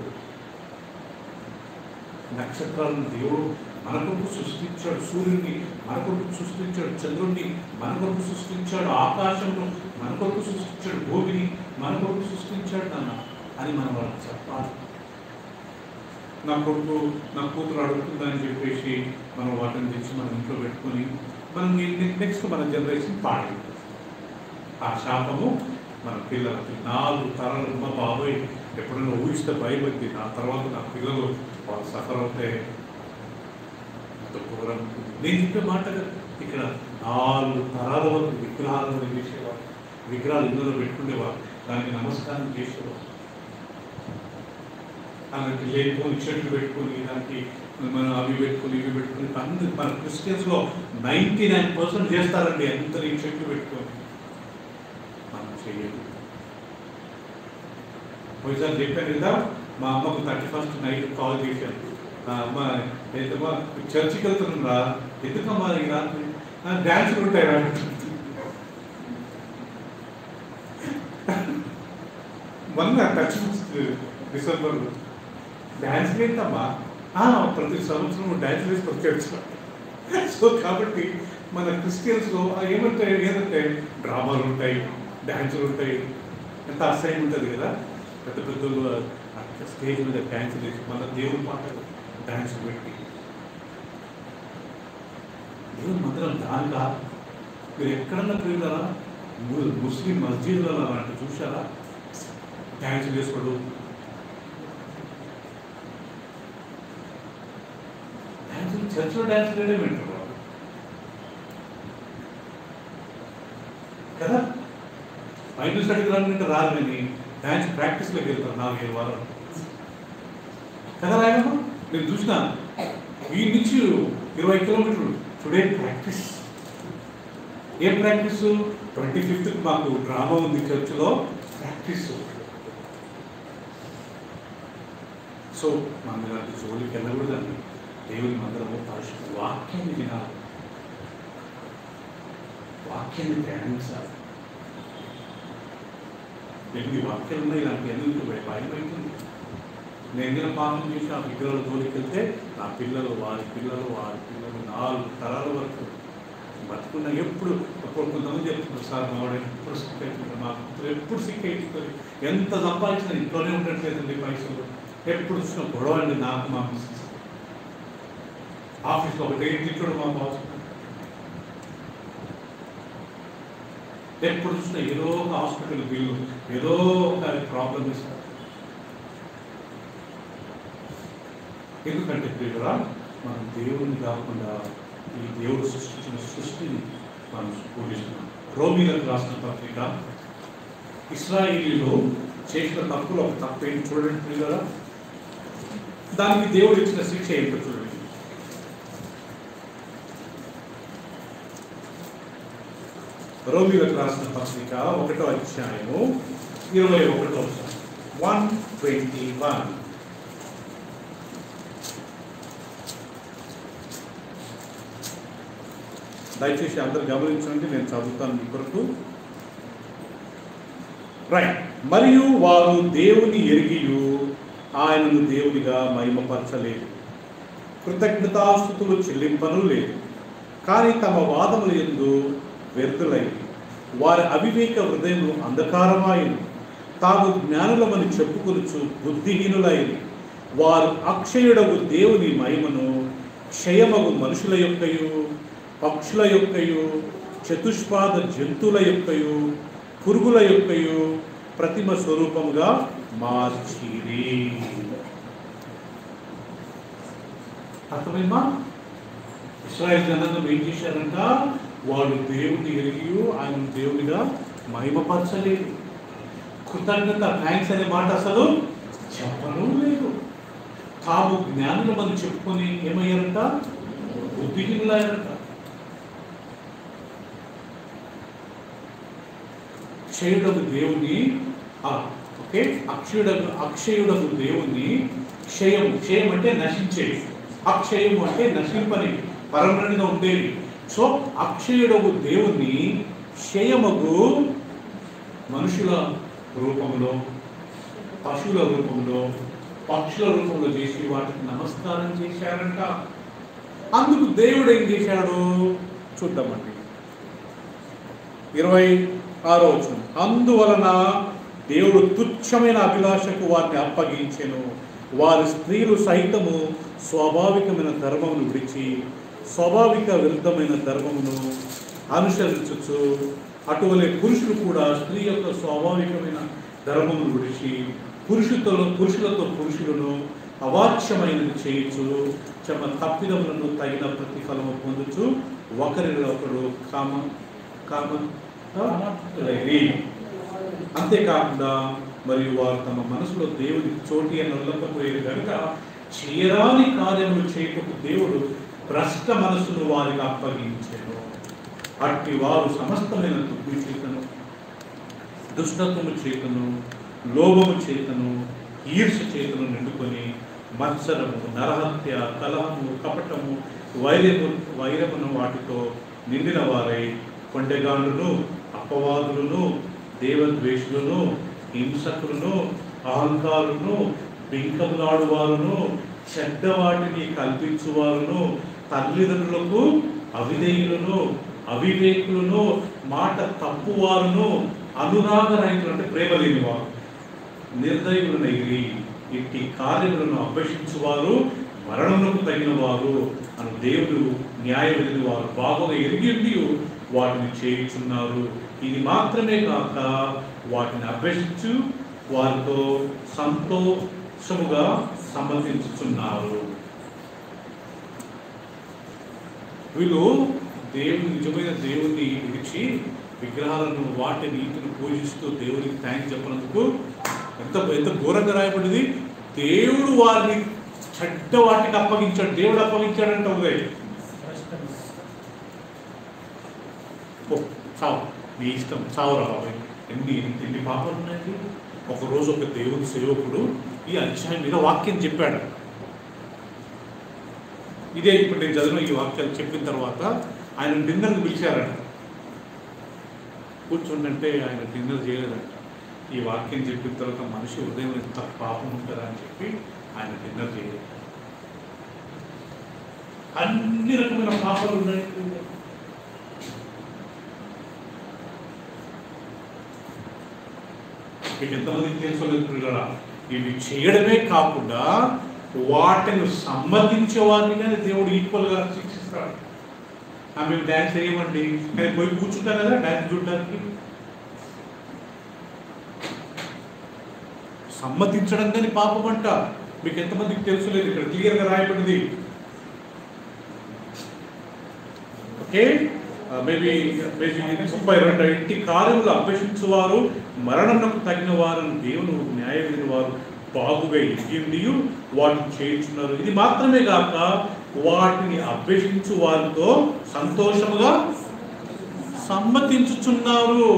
నక్షత్రాలను దేవుడు మన కొరకు సృష్టించాడు, సూర్యుడిని మన కొరకు సృష్టించాడు, చంద్రుడిని మన కొరకు సృష్టించాడు, ఆకాశంలో మన కొరకు సృష్టించాడు, భూమిని మన కొరకు సృష్టించాడు నాన్న అని మనం వాళ్ళకి చెప్పాలి. నా కొడుకు నా కూతురు అడుగుతుందని చెప్పేసి మనం వాటిని తెచ్చి మన ఇంట్లో పెట్టుకొని మనం నెక్స్ట్ మన జనరేషన్ పాడి ఆ శాపము మన పిల్లలకి 4 తరాలు మా బాబాయ్ ఎప్పుడైనా ఊహిస్తే భయపడింది. నా తర్వాత నా పిల్లలు వాళ్ళు సఫర్ అవుతే ఘోరం. నేను చెప్పే మాట ఇక్కడ 4 తరాల వరకు విగ్రహాలను చేసేవారు, విగ్రహాలు ఇందులో పెట్టుకునేవారు, దానికి నమస్కారం చేసేవారు. అలాంటి లేకపోని చెట్లు పెట్టుకొని దానికి మనం అవి పెట్టుకుని ఇవి పెట్టుకుని అన్ని మన క్రిస్టియన్స్లో 99% చేస్తారండి. ఎంత చెట్లు పెట్టుకొని మనం చెయ్యదు. ఒకసారి చెప్పాను కదా, మా అమ్మకు 31st నైట్ కాల్ చేశాను. అమ్మ ఏంటమ్మా చర్చికి వెళ్తున్నా, ఎందుకమ్మా ఈ రాత్రి డ్యాన్సులు ఉంటాయి రా. మొన్న 31st డిసెంబర్ డ్యాన్స్ ఏంటమ్మా? ప్రతి సంవత్సరం డ్యాన్స్ వేసి వచ్చేచ్చు. సో కాబట్టి మన క్రిస్టియన్స్లో ఏదంటే డ్రామాలు ఉంటాయి, డ్యాన్సులు ఉంటాయి, ఎంత అసహ్యం ఉంటుంది కదా. పెద్ద పెద్దలు స్టేజ్ మీద డ్యాన్స్ వేసి మన దేవుని పాటలు డ్యాన్స్ పెట్టి దేవుని మందిరం దానిగా మీరు ఎక్కడన్నా తిరిగారా? ముస్లిం మస్జిద్లలో అలాంటి చూసారా? డ్యాన్స్ వేసుకోడు, చర్చిలో డ్యాన్స్ వేయడం వింటారు కదా. బైబిల్ స్టడీకి రానంటే రాదు, కానీ డ్యాన్స్ ప్రాక్టీస్లోకి వెళ్తారు 4-5 వారాలు కదా. రాయమ్మా నేను చూసిన ఈ నుంచి 20 కిలోమీటర్లు టుడే ప్రాక్టీస్. ఏం ప్రాక్టీస్? 25th మాకు డ్రామా ఉంది చర్చిలో, ప్రాక్టీస్. సో మన ఇలాంటి జోలికి వెళ్ళకూడదండి. దేవుని మందిరము పరిశుద్ధ వాక్యాన్ని వినాలి, వాక్యాన్ని ధ్యానించాలి. ఎన్ని వాక్యాలు ఉన్నాయి ఇలాంటి ఎందుకు భయం అవుతుంది. నేను ఏదైనా పాపం చేసి ఆ విగ్రహాల జోలికి వెళ్తే నా పిల్లలు వారి పిల్లలు 4 తరాల వరకు బతుకున్నా. ఎప్పుడు కొంతమంది చెప్తున్నారు, సార్ మావాడు ఎప్పుడు సిక్ అవుతుంది, మా కూతురు ఎప్పుడు సిక్ అవుతుంది, ఎంత సంపాదించినా ఇంట్లోనే ఉండట్లేదండి పైసలు, ఎప్పుడు చూసినా గొడవ అండి. నాకు మా మిస్సెస్ ఆఫీస్లో ఒకటే తిట్టడు, మా బాస్ ఎప్పుడు చూసినా ఏదో ఒక హాస్పిటల్ బిల్లు, ఏదో ఒక ప్రాబ్లం ఇస్తారు. ఎందుకంటే ప్రియురా, మనం దేవుని కాకుండా ఈ దేవుడు సృష్టించిన సృష్టిని మనం పూజిస్తున్నాం. రోమీలకు రాసిన పత్రిక, ఇశ్రాయేలీలు చేసిన తప్పులు ఒక తప్పు ఏంటి చూడండి ప్రియురా, దానికి దేవుడు ఇచ్చిన శిక్ష ఏంటో చూడండి. రోమీలకు రాసిన పత్రిక 1వ అధ్యాయము 21వ వచనం 1:21. దయచేసి అందరు గమనించండి, నేను చదువుతాను మీ కొరకు. రైట్. మరియు వారు దేవుని ఎరిగియు ఆయనను దేవునిగా మహిమపరచలేదు, కృతజ్ఞతాస్తుతులు చెల్లింపను లేదు, కానీ తమ వాదముల యందు వ్యర్థులైన వారి అవివేక హృదయము అంధకారమాయను, తాము జ్ఞానులమని చెప్పుకొనుచు బుద్ధిహీనులైన వారు అక్షయుడగు దేవుని మహిమను క్షయమగు మనుషుల యొక్కయు, పక్షుల యొక్కయు, చతుష్పాద జంతువుల యొక్కయు, పురుగుల యొక్కయు ప్రతిమ స్వరూపముగా మార్చిరి. అర్థమైందా? ఇశ్రాయేల్ జనాంగం ఏం చేశారంట? వాళ్ళు దేవుని ఎరిగి ఆయన దేవునిగా మహిమపరచలేదు. కృతజ్ఞత, థ్యాంక్స్ అనే మాట అసలు చెప్పడం లేదు. తాము జ్ఞానులమని చెప్పుకొని ఏమయ్యారంట? బుద్ధిహీనులయ్యారంట. క్షయుడకు దేవుని ఓకే, అక్షయుడకు దేవుని క్షయం అంటే నశించేది, అక్షయము అంటే నశింపని, పరమణిగా ఉండేది. సో అక్షయుడకు దేవుని క్షయమగు మనుషుల రూపంలో, పశువుల రూపంలో, పక్షుల రూపంలో చేసి వాటికి నమస్కారం చేశారంట. అందుకు దేవుడు ఏం చేశాడు చూద్దామండి. 26వ వచనం. అందువలన దేవుడు తుచ్చమైన అభిలాషకు వారిని అప్పగించెను. వారి స్త్రీలు సైతము స్వాభావికమైన ధర్మమును విడిచి స్వాభావిక విరుద్ధమైన ధర్మమును అనుసరించచ్చు. అటువలే పురుషులు కూడా స్త్రీ యొక్క స్వాభావికమైన ధర్మమును విడిచి పురుషులతో పురుషులను అవాచ్యమైనది చేయొచ్చు. తప్పిదములను తగిన ప్రతిఫలము పొందుచు ఒకరిలో ఒకడు అంతేకాకుండా మరియు వారు తమ మనసులో దేవుని చోటి అని నొల్లకపోయేది కనుక చేయరాని కార్యములు చేయటకు దేవుడు భ్రష్ట మనసును వారికి అప్పగించారు. అట్టి వారు సమస్తమైన దుగ్గు చేతను, దుష్టత్వము చేతను, లోభము చేతను, ఈర్ష చేతను నిండుకొని మత్సరము, నరహత్య, కలహము, కపటము, వైరమును వాటితో నిండిన వారై కొండెగాండ్రును, అపవాదులను, దేవద్వేషులను, హింసకులను, అహంకారులను, బింకములాడువారును, చెడ్డవాటిని కల్పించువారును, తల్లిదండ్రులకు అవిధేయులను, అవివేకులను, మాట తప్పువారును, అనురాగరహితులు అంటే ప్రేమ లేని వారు, నిర్దయులనైరి ఇట్టి కార్యములను అభ్యసించువారు మరణములకు తగిన వారు అని దేవుడు న్యాయ విధిని వారు బాగుగా ఎరిగి వాటిని చేయుచున్నారు. ఇది మాత్రమే కాక వాటిని అభ్యసించు వారితో సంతోషముగా సమ్మతించుచున్నారు. వీళ్ళు నిజమైన దేవుణ్ణి విడిచి విగ్రహాలను, వాటి నీతిని పూజిస్తూ దేవునికి థ్యాంక్స్ చెప్పినందుకు ఎంత ఘోరంగా రాయబడింది. దేవుడు వారిని చెడ్డ వాటికి అప్పగించాడు. దేవుడు అప్పగించాడంట. ఉదయ్ చావు, నీ ఇష్టం, చావురా బాబాయ్. ఎన్ని పాపాలు ఉన్నాయండి. ఒకరోజు ఒక దేవుని సేవకుడు ఈ అధ్యాయం మీద వాక్యం చెప్పాడు. ఇదే ఇప్పుడు నేను చదివిన ఈ వాక్యాలు చెప్పిన తర్వాత ఆయన డిన్నర్కి పిలిచారట. కూర్చుండంటే ఆయన డిన్నర్ చేయలేదంట. ఈ వాక్యం చెప్పిన తర్వాత మనిషి హృదయం ఎంత పాపం ఉంటుందా అని చెప్పి ఆయన డిన్నర్ చేయలేదు. అన్ని రకమైన పాపాలు ఉన్నాయి. మీకు ఎంతమందికి తెలుసుకోలేదు పిల్లరా? ఇవి చేయడమే కాకుండా వాటిని సమ్మతించే వారిని కానీ దేవుడు ఈక్వల్గా శిక్షిస్తాడు. మేము డ్యాన్స్ వేయమండి, కానీ పోయి కూర్చుంటాం కదా డ్యాన్స్ చూడడానికి. సమ్మతించడం కానీ పాపం అంట. మీకు ఎంతమందికి తెలుసులేదు? ఇక్కడ క్లియర్గా రాయబడింది. ఓకే, మేబీ 32 ఇంటి కార్యములు అభ్యసించువారు మరణమునకు తగిన వారిని దేవుని న్యాయ విధిని వారు బాగుగా ఎరిగి వాటిని చేయించున్నారు. ఇది మాత్రమే కాక వాటిని అభ్యసించు వారితో సంతోషముగా సమ్మతించుచున్నారు.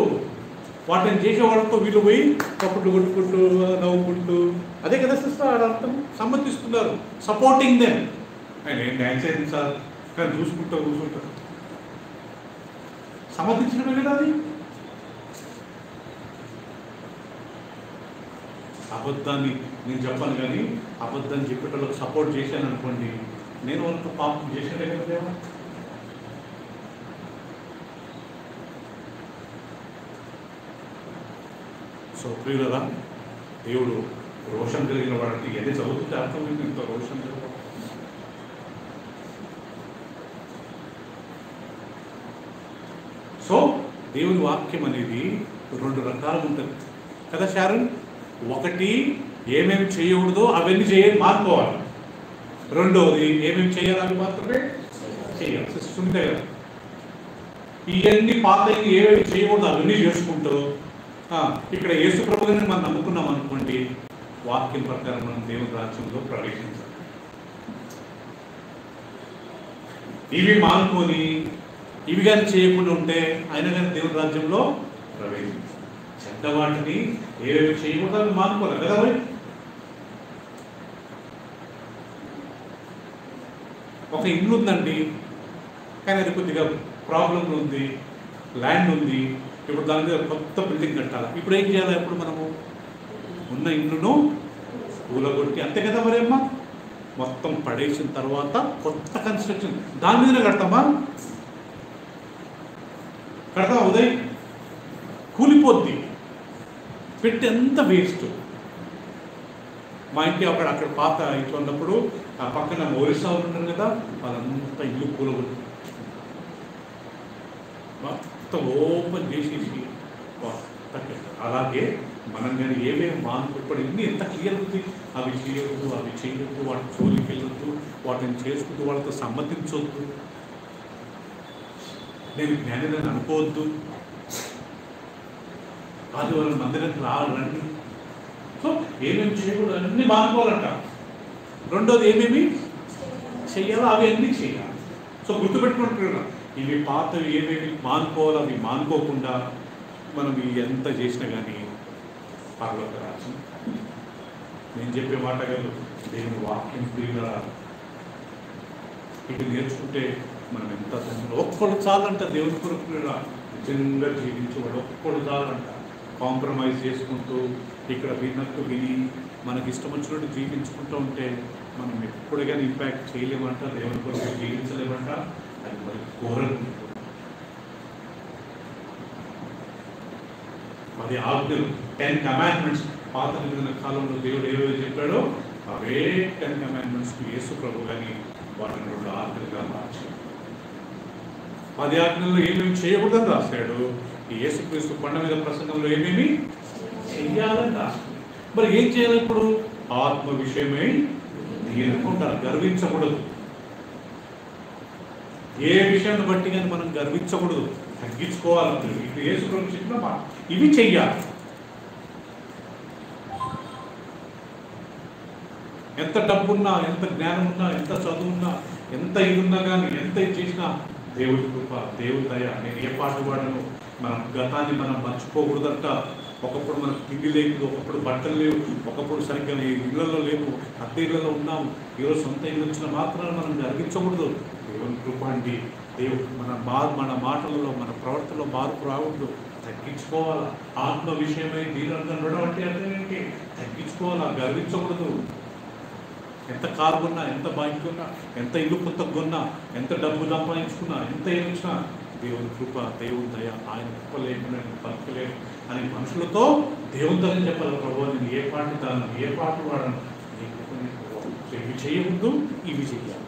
వాటిని చేసే వాళ్ళతో వీళ్ళు పోయి కప్పుడు కొట్టుకుంటూ నవ్వుకుంటూ, అదే కదా సిస్టర్ అర్థం, సమ్మతిస్తున్నారు. Supporting them. ఆయన ఏం డ్యాన్స్ అయింది సార్, కానీ చూసుకుంటూ కూర్చుంటారు. సమ్మతించడమే కదా అది. అబద్ధాన్ని నేను చెప్పాను, కానీ అబద్ధాన్ని చెప్పేటోళ్ళకి సపోర్ట్ చేశాను అనుకోండి, నేను వాళ్ళతో పాపం చేసేదే కదా. సో ప్రియులరా, దేవుడు రోషన్ కలిగిన వాడికి ఎన్ని చదువుతుంటే అర్థమైంది. ఇంత రోషన్ కలిగిన సో దేవుని వాక్యం అనేది 2 రకాలు ఉంటుంది కదా శారన్. ఒకటి ఏమేమి చేయకూడదో అవన్నీ చేయాలి, మార్చుకోవాలి. రెండవది ఏమేమి చేయాలి అవి మాత్రమే చేయాలి. సిస్టమ్ ఉంటే కదా, ఇవన్నీ పాత ఏమేమి చేయకూడదు అవన్నీ చేసుకుంటారు. ఇక్కడ యేసు ప్రభువుని మనం నమ్ముకున్నాం అనుకోండి, వాక్యం ప్రకారం మనం దేవుని రాజ్యంలో ప్రవేశించాలి. ఇవి మానుకొని ఇవి కానీ చేయకుండా ఉంటే అయినా కానీ దేవుని రాజ్యంలో ప్రవేశించాలి. చెడ్డ వాటిని ఏవేవి చేయకూడదు అవి మానుకోవాలి కదా. ఒక ఇల్లు ఉందండి, కానీ అది కొద్దిగా ప్రాబ్లం ఉంది, ల్యాండ్ ఉంది, ఇప్పుడు దాని మీద కొత్త బిల్డింగ్ కట్టాలి. ఇప్పుడు ఏం చేయాలి? ఇప్పుడు మనము ఉన్న ఇల్లును కూలగొట్టి, అంతే కదా మరి అమ్మా, మొత్తం పడేసిన తర్వాత కొత్త కన్స్ట్రక్షన్ దాని మీదనే కడతామా? కడతామా ఉదయ్? కూలిపోద్ది, పెట్టి ఎంత వేస్ట్. మా ఇంటి అక్కడ పాత ఇంట్లో ఉన్నప్పుడు ఆ పక్కన ఒరిస్సా ఉంటారు కదా, వాళ్ళంతా ఇల్లు కూలగొట్టి మొత్తం ఓపెన్ చేసేసి అలాగే మనం కానీ ఏమేమి మానుకోపడి ఇన్ని ఎంత క్లియర్ ఉంది. అవి చేయొద్దు, అవి చేయొద్దు, వాటి జోలికి వెళ్ళొద్దు, వాటిని చేసుకుంటూ వాళ్ళతో సమ్మతించొద్దు, నేను జ్ఞానిని అనుకోవద్దు, ఆదివారం మందిరానికి రావాలండి. సో ఏమేమి చేయకూడదు అన్నీ మానుకోవాలంట. రెండోది ఏమేమి చెయ్యాలో అవి అన్నీ చేయాలి. సో గుర్తుపెట్టుకుంటున్నా, ఇవి పాతవి ఏమేమి మానుకోవాలో అవి మానుకోకుండా మనం ఎంత చేసినా కానీ పరలోక రాజ్యం. నేను చెప్పే మాట కాదు, దేవుని వాక్యం ప్రియుల ఇది నేర్చుకుంటే మనం ఎంత ఒక్కడు చాలంట. దేవుని కొరకు నిజంగా జీవించేవాడు ఒక్కడు చాలంట. కాంప్రమైజ్ చేసుకుంటూ ఇక్కడ విన్నట్టు విని మనకి ఇష్టం వచ్చినట్టు జీవించుకుంటూ ఉంటే మనం ఎప్పుడు కానీ ఇంపాక్ట్ చేయలేమంట, దేవుని కొరకు జీవించలేమంట. అది మరి ఘోరం. అది ఆజ్ఞలు 10 కమాండ్మెంట్స్ పాత నిబంధన కాలంలో దేవుడు ఏవేవి చెప్పాడో అవే 10 కమాండ్మెంట్స్ యేసు ప్రభు కానీ వాటిని 2 ఆజ్ఞలుగా మార్చాడు. 10 ఆజ్ఞల్లో ఏమేమి చేయకూడదని రాశాడు. ఈ యేసుక్రీస్తు కొండ మీద ప్రసంగంలో ఏమేమి చెయ్యాలని రాశాడు. మరి ఏం చేయాలి? ఇప్పుడు ఆత్మ విషయమై అనుకుంటారు, గర్వించకూడదు. ఏ విషయాన్ని బట్టి కానీ మనం గర్వించకూడదు, తగ్గించుకోవాలి. ఇప్పుడు యేసు ప్రభు చెప్పిన మాట ఇవి చెయ్యాలి. ఎంత డబ్బున్నా, ఎంత జ్ఞానం ఉన్నా, ఎంత చదువున్నా, ఎంత ఇది ఉన్నా కానీ, ఎంత ఇది చేసినా దేవుడి కృప, దేవుడి దయ. నేను ఏ పాట పాడను, మనం గతాన్ని మనం మర్చిపోకూడదంట. ఒకప్పుడు మనకు తిండి లేదు, ఒకప్పుడు బట్టలు లేవు, ఒకప్పుడు సరిగ్గా ఇళ్లలో లేవు, అద్దె ఇళ్లలో ఉన్నాము. ఈరోజు సొంత ఇల్లు వచ్చిన మాత్రాన మనం గర్వించకూడదు. దేవుని కృప అండి. దేవుడు మన మాటలలో, మన ప్రవర్తనలో మార్పు రాకూడదు, తగ్గించుకోవాలా. ఆత్మ విషయమై దీనంగా ఉండడం అంటే అర్థం ఏంటి? తగ్గించుకోవాలా, గర్వించకూడదు. ఎంత కారు కొన్నా, ఎంత బైక్ కొన్నా, ఎంత ఇల్లు కొత్తగా కొన్నా, ఎంత డబ్బు సంపాదించుకున్నా, ఎంత ఏమి వచ్చినా దేవుని కృప, దేవుని దయ, ఆయన కృప లేకుండా నేను బతకలేను అని మనుషులతో దేవుని దయ చెప్పాలి. ప్రభు నేను ఏ పాట తాను, ఏ పాట వాడను, ఇవి చేయవద్దు, ఇవి చేయాలి.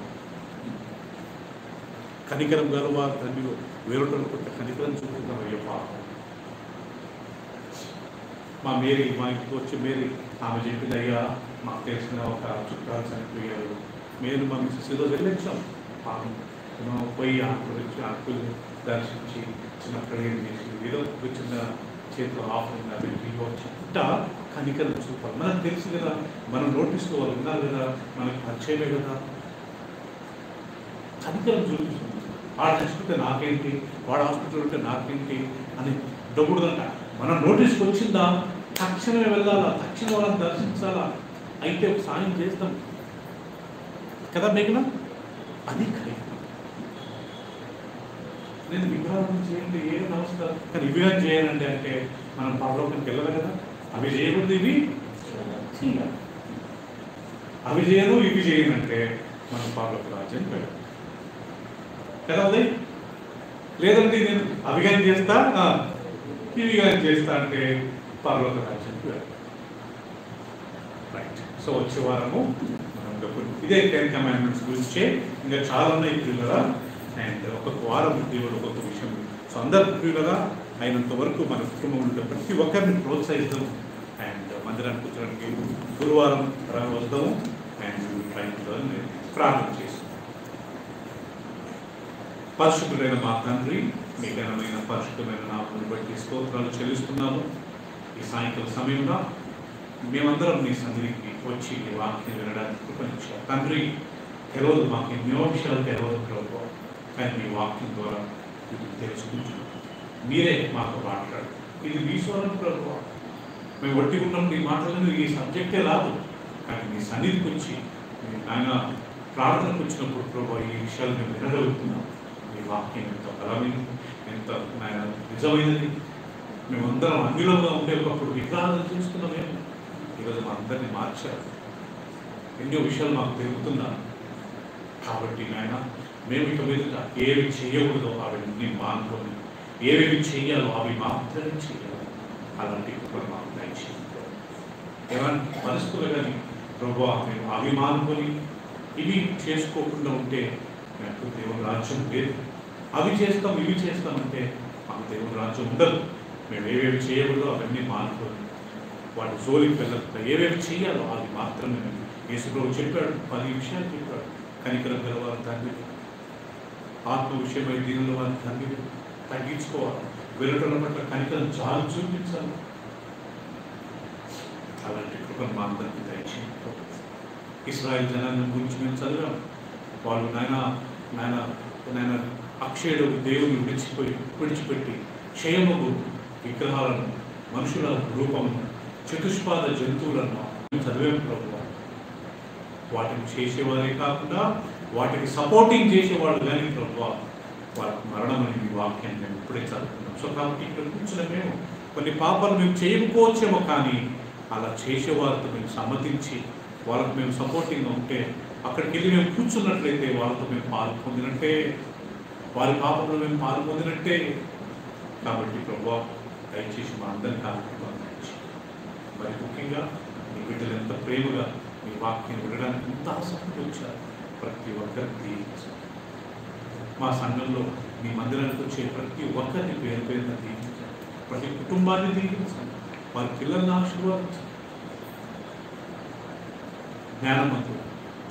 కనికరం గర్వారు తండ్రిలో వేరొకరు కొత్త కనికరం చూపుతున్నాం. అయ్యో పాపం. మా ఇంటికి వచ్చి మేరీ ఆమె చెప్పింది, అయ్యా మాకు తెలిసిన ఒక చుట్టాలు చనిపోయారు, మేము మా మిస్సెస్ ఈరోజు వెళ్ళొచ్చాం. పాపం పోయి అంకుల్ దర్శించి చిన్న ప్రేయర్ చేసి ఏదో చిన్న చేతిలో ఆఫరింగ్ అది చుట్ట కనికరం చూపాలి. మనకు తెలుసు కదా, మనం నోటీస్లో వాళ్ళు ఉన్నారు కదా, మనకు పరిచయమే కదా. కనికరం చూపిస్తుంది. వాడు చచ్చిపోతే నాకేంటి, వాడు హాస్పిటల్ ఉంటే నాకేంటి అని ఉండకూడదంట. మనం నోటీస్కి వచ్చిందా తక్షణమే వెళ్ళాలా, తక్షణం వాళ్ళని దర్శించాలా, అయితే ఒక సాయం చేస్తాం కదా మేఘన. అది కరెక్ట్. నేను విగ్రహం చేయండి, ఏం నమస్కారం, కానీ విగ్రహం చేయాలండి అంటే మనం పరలోకానికి వెళ్ళాలి కదా. అవి చేయకూడదు, ఇవి చేయాలి. అవి చేయను, ఇవి చేయనంటే మనం పరలోక రాజ్యం వెళ్ళాలి కదా. ఉదయ్ లేదంటే నేను అభిగానం చేస్తా, ఇవి కానీ చేస్తా అంటే పరలోక రాజ్యానికి వెళ్ళాలి. రైట్. సో వచ్చే వారము మనం ఇదే 10 కమాండ్మెంట్స్ గురించే ఇంకా చాలా ఉన్నాయి పిల్లల. అండ్ ఒక్కొక్క వారం దేవుడు ఒక్కొక్క విషయం. సో అందరు ప్రియులుగా అయినంత వరకు మన కుటుంబంలో ప్రతి ఒక్కరిని ప్రోత్సహిస్తాం. అండ్ మందిరానికి కూర్చోడానికి గురువారం వస్తాము. అండ్ ప్రార్థన చేస్తాం. పరిశుద్ధులైన మా తండ్రి, మీ ఘనమైన పరిశుద్ధమైన నామమును బట్టి స్తోత్రాలు చెల్లిస్తున్నాము. ఈ సాయంకాల సమయంలో మేమందరం మీ సన్నిధికి వచ్చి ఈ వాక్యం వినడానికి కృపనిచ్చారు తండ్రి. తెలియదు, మాకు ఎన్నో విషయాలు తెలియదు ప్రభు, కానీ మీ వాక్యం ద్వారా ఇది తెలుసుకుంటున్నాం. మీరే మాకు మాట్లాడు. ఇది మీ స్వరం ప్రభు. మేము ఒట్టి ఉన్నప్పుడు ఈ మాటలను ఈ సబ్జెక్టే రాదు, కానీ మీ సన్నిధికి వచ్చి ఆయన ప్రార్థనకు వచ్చినప్పుడు ప్రభు ఈ విషయాలు మేము వినగలుగుతున్నాం. మీ వాక్యం ఎంత బలమైనది, ఎంత నిజమైనది. మేమందరం అన్నిలోగా ఉండేటప్పుడు విగ్రహాలను చేసుకున్నామేమో. ఈరోజు మా అందరినీ మార్చారు. ఎన్నో విషయాలు మాకు తెలుగుతున్నాను. కాబట్టి నాయన మేము ఇక మీద ఏవి చేయకూడదో అవన్నీ మానుకొని, ఏవేవి చేయాలో అవి మాత్రమే చేయాలి. అలాంటి కృపను మాకు దయచేయండి. ఎలాంటి పరిస్థితులు కానీ ప్రభు మేము అవి మానుకొని ఇవి చేసుకోకుండా ఉంటే నాకు దేవుని రాజ్యం లేదు. అవి చేస్తాం ఇవి చేస్తామంటే మాకు దేవుని రాజ్యం ఉండదు. మేము ఏవేవి చేయకూడదో అవన్నీ మానుకొని వాటి జోలికి వెళ్ళకుండా ఏవేవి చేయాలో అవి మాత్రమే. యేసుప్రభు చెప్పాడు, 10 విషయాలు చెప్పాడు. కనికరం గలవారు తండ్రి, ఆత్మ విషయమై దీనిలో వారిని తండ్రి తగ్గించుకోవాలి. వెలుటల పట్ల కనికరం చాలా చూపించాలి. అలాంటి కృపను మా అందరికీ దయచేయండి. ఇశ్రాయేల్ జనాన్ని గురించి మేము చదివాం. వాళ్ళు నాయన అక్షయుడు దేవుని విడిచిపెట్టి క్షయముకు విగ్రహాలను, మనుషుల రూపమును, చతుష్పాద జంతువులను చదివాం ప్రభు. వాటిని చేసేవారే కాకుండా వాటికి సపోర్టింగ్ చేసేవాళ్ళు కానీ ప్రభు వారికి మరణం అనేది వాక్యాన్ని మేము ఇప్పుడే చదువుతున్నాం. సో కాబట్టి ఇక్కడ కూర్చున్న మేము కొన్ని పాపాలు మేము చేయకపోవచ్చేమో, కానీ అలా చేసేవారితో మేము సమ్మతించి వాళ్ళకు మేము సపోర్టింగ్గా ఉంటే, అక్కడికి వెళ్ళి మేము కూర్చున్నట్లయితే వాళ్ళతో మేము పాలు పొందినట్టే, వారి పాపంలో మేము పాలు పొందినట్టే. కాబట్టి ప్రభు దయచేసి మా అందరికీ ఆత్మీయంగా మరి ముఖ్యంగా మీ బిడ్డలు ఎంత ప్రేమగా మీ వాక్యం వినడానికి ఎంత ఆసక్తి వచ్చారు. ప్రతి ఒక్కరికి దీవించండి. మా సంఘంలో మీ మందిరానికి వచ్చే ప్రతి ఒక్కరిని పేరు పేరున దీవించండి. ప్రతి కుటుంబాన్ని దీవించండి. వారి పిల్లల్ని ఆశీర్వాదించండి. జ్ఞానమంతుడు,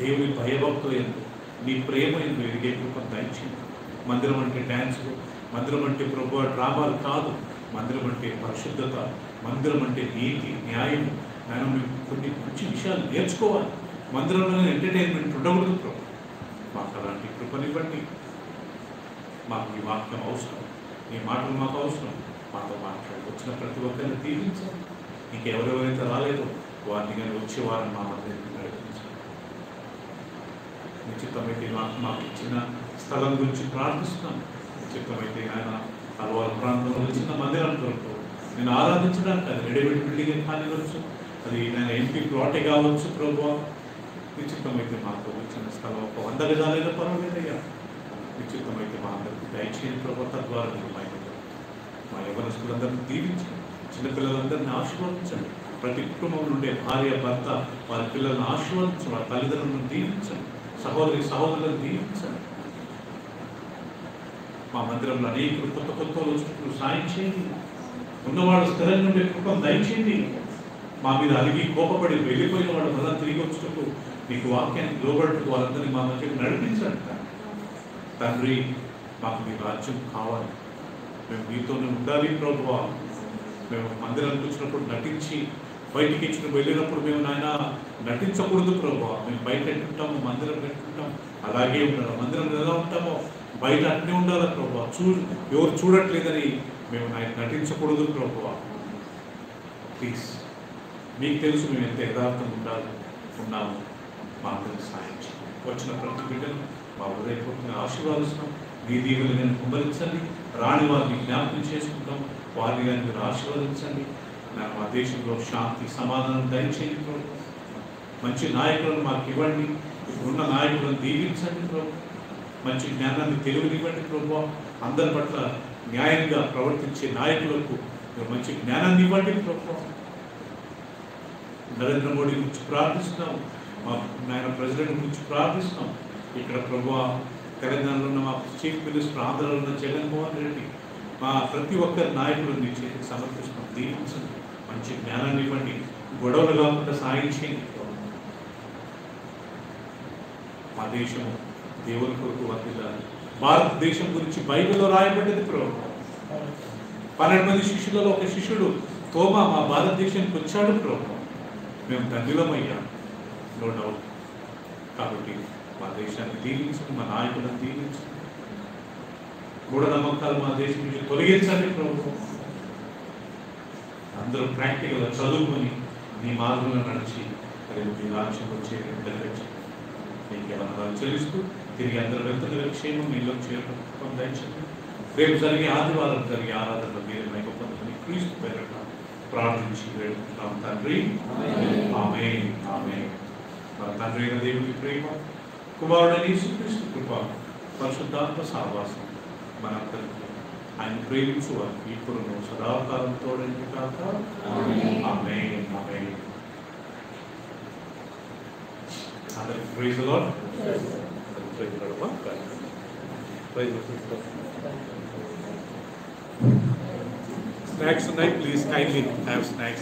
దేవుని భయభక్తులు ఎందు, నీ ప్రేమ ఎందు ఎదిగే కృప దయచేయండి. మందిరం అంటే డ్యాన్సులు, మందిరం అంటే ప్రభు డ్రామాలు కాదు. మందిరం అంటే పరిశుద్ధత, మందిరం అంటే నీతి, న్యాయం. మనం కొన్ని మంచి విషయాలు నేర్చుకోవాలి. మందిరంలో ఎంటర్టైన్మెంట్ ఉండకూడదు ప్రభు. మాకు అలాంటి కృపనివ్వండి. మాకు ఈ వాక్యం అవసరం, ఈ మాటలు మాకు అవసరం. మాతో మాట్లాడి వచ్చిన ప్రతి ఒక్కరిని దీవించండి. ఇంకెవరెవరైతే రాలేదో వారిని కానీ వచ్చే వారిని మా మధ్యకి నడిపించండి. నిశ్చితమైతే మాకు ఇచ్చిన స్థలం గురించి ప్రార్థిస్తున్నాను. నిశ్చితమైతే ఆయన అలవారు ప్రాంతంలో చిన్న మందిరం కొరకు నేను ఆరాధించడానికి అది రెడీమేడ్ బిల్డింగ్ కానివచ్చు, అది నేను ఎంపీ ప్లాటే కావచ్చు ప్రభు. నిశ్చితమైతే మాకు వచ్చిన స్థలం ఒక 100 గజాలైనా పర్వాలేదయ్యా. నిశ్చితమైతే మా అందరికీ దయచేయండి ప్రభు. తద్వారా మీరు మా యవ్వనస్తులందరినీ దీవించండి. చిన్నపిల్లలందరినీ ఆశీర్వదించండి. ప్రతి కుటుంబం నుండే భార్య, భర్త, వారి పిల్లలను ఆశీర్వదించండి. వారి తల్లిదండ్రులను దీవించండి. సహోదరులను దీవించండి. మా మందిరంలో అనేక కొత్త వచ్చినప్పుడు సాయం చేయండి. ఉన్నవాడు స్థిరం నుండి కృపను దయచేయండి. మా మీద అలిగి కోపపడి వెళ్ళిపోయిన వాడు మళ్ళీ తిరిగి వచ్చినప్పుడు నీకు వాక్యానికి లోబడుతూ వాళ్ళందరినీ మా మధ్యకు నడిపించండి. తండ్రి, మాకు మీ రాజ్యం కావాలి. మేము మీతోనే ఉండాలి ప్రభువా. మేము మందిరానికి వచ్చినప్పుడు నటించి బయటికి వెళ్ళినప్పుడు మేము నాయన నటించకూడదు ప్రభువా. మేము బయట ఎట్టుంటాము, మందిరం పెట్టుకుంటాం, అలాగే ఉండాలి. మందిరం ఎలా ఉంటామో బయట అట్నే ఉండాలి ప్రభువా. ఎవరు చూడట్లేదని మేము నటించకూడదు ప్రభువా. ప్లీజ్, మీకు తెలుసు మేము ఎంత యథార్థంగా ఉన్నాము. మా అందరికి సాయం చేయండి. వచ్చిన ప్రతి బిడ్డను మా హృదయపూర్వకంగా ఆశీర్వాదిస్తున్నాం. మీ దీవులు నేను కుమరించండి. రాని వారిని జ్ఞాపకం చేసుకుంటాం. వారిని కానీ మీరు ఆశీర్వదించండి. మా దేశంలో శాంతి, సమాధానం దయచేయండి ప్రభు. మంచి నాయకులను మాకు ఇవ్వండి. ఇప్పుడున్న నాయకులను దీవించండి ప్రభు. మంచి జ్ఞానాన్ని తెలివినివ్వండి ప్రభు. అందరి పట్ల న్యాయంగా ప్రవర్తించే నాయకులకు మంచి జ్ఞానాన్ని ఇవ్వండి ప్రభు. నరేంద్ర మోడీ గురించి ప్రార్థిస్తున్నాం. మా నాయన ప్రెసిడెంట్ గురించి ప్రార్థిస్తున్నాం. ఇక్కడ ప్రభు తెలంగాణలో ఉన్న మా చీఫ్ మినిస్టర్, ఆంధ్రలో ఉన్న జగన్మోహన్ రెడ్డి, మా ప్రతి ఒక్కరి నాయకులు మీ చేతికి సమర్పిస్తున్నాం. దీవించండి, మంచి జ్ఞానాన్ని ఇవ్వండి, గొడవలు కాకుండా సాయం చేయండి. మా దేశము దేవుని కొరకు వర్తిల్లాలి. భారతదేశం గురించి బైబిల్లో రాయబడ్డది ప్రభు. 12 మంది శిష్యులలో ఒక శిష్యుడు తోమా మా భారతదేశానికి వచ్చాడు ప్రభు. మేము ధన్యులమయ్యాం, నో డౌట్. కాబట్టి మా దేశాన్ని దీవించండి, మా నాయకులను దీవించండి, మూఢనమ్మకాలు మా దేశం నుంచి తొలగించండి ప్రభు. అందరూ ప్రాక్టికల్గా చదువుకొని మీ మార్గంలో నడిచి రేపు మీ రాజ్యం వచ్చే నెరవేర్చండి. మీకు వందనాలు చెల్లిస్తూ తిరిగి అందరూ వెళ్తున్న క్షేమం మీలో చేరుకుని దయచేయండి. రేపు జరిగే ఆదివారం జరిగే ఆరాధనలో మీరు మీకు పొందుకుని క్రీస్తు పేరట ప్రార్థించి వేడుకుంటాం తండ్రి. ఆమేన్, ఆమేన్. మన తండ్రి అయిన దేవుని ప్రేమ, కుమారుడైన యేసుక్రీస్తు కృప, పరిశుద్ధాత్మ సహవాసం మనందరికీ ఆయన ప్రేమించు వారికి ఇప్పుడు సదాకాలం తోడండి కాక. Amen, amen. అందరికి praise the lord. Praise the lord. Praise the lord. Snacks tonight, please kindly have snacks.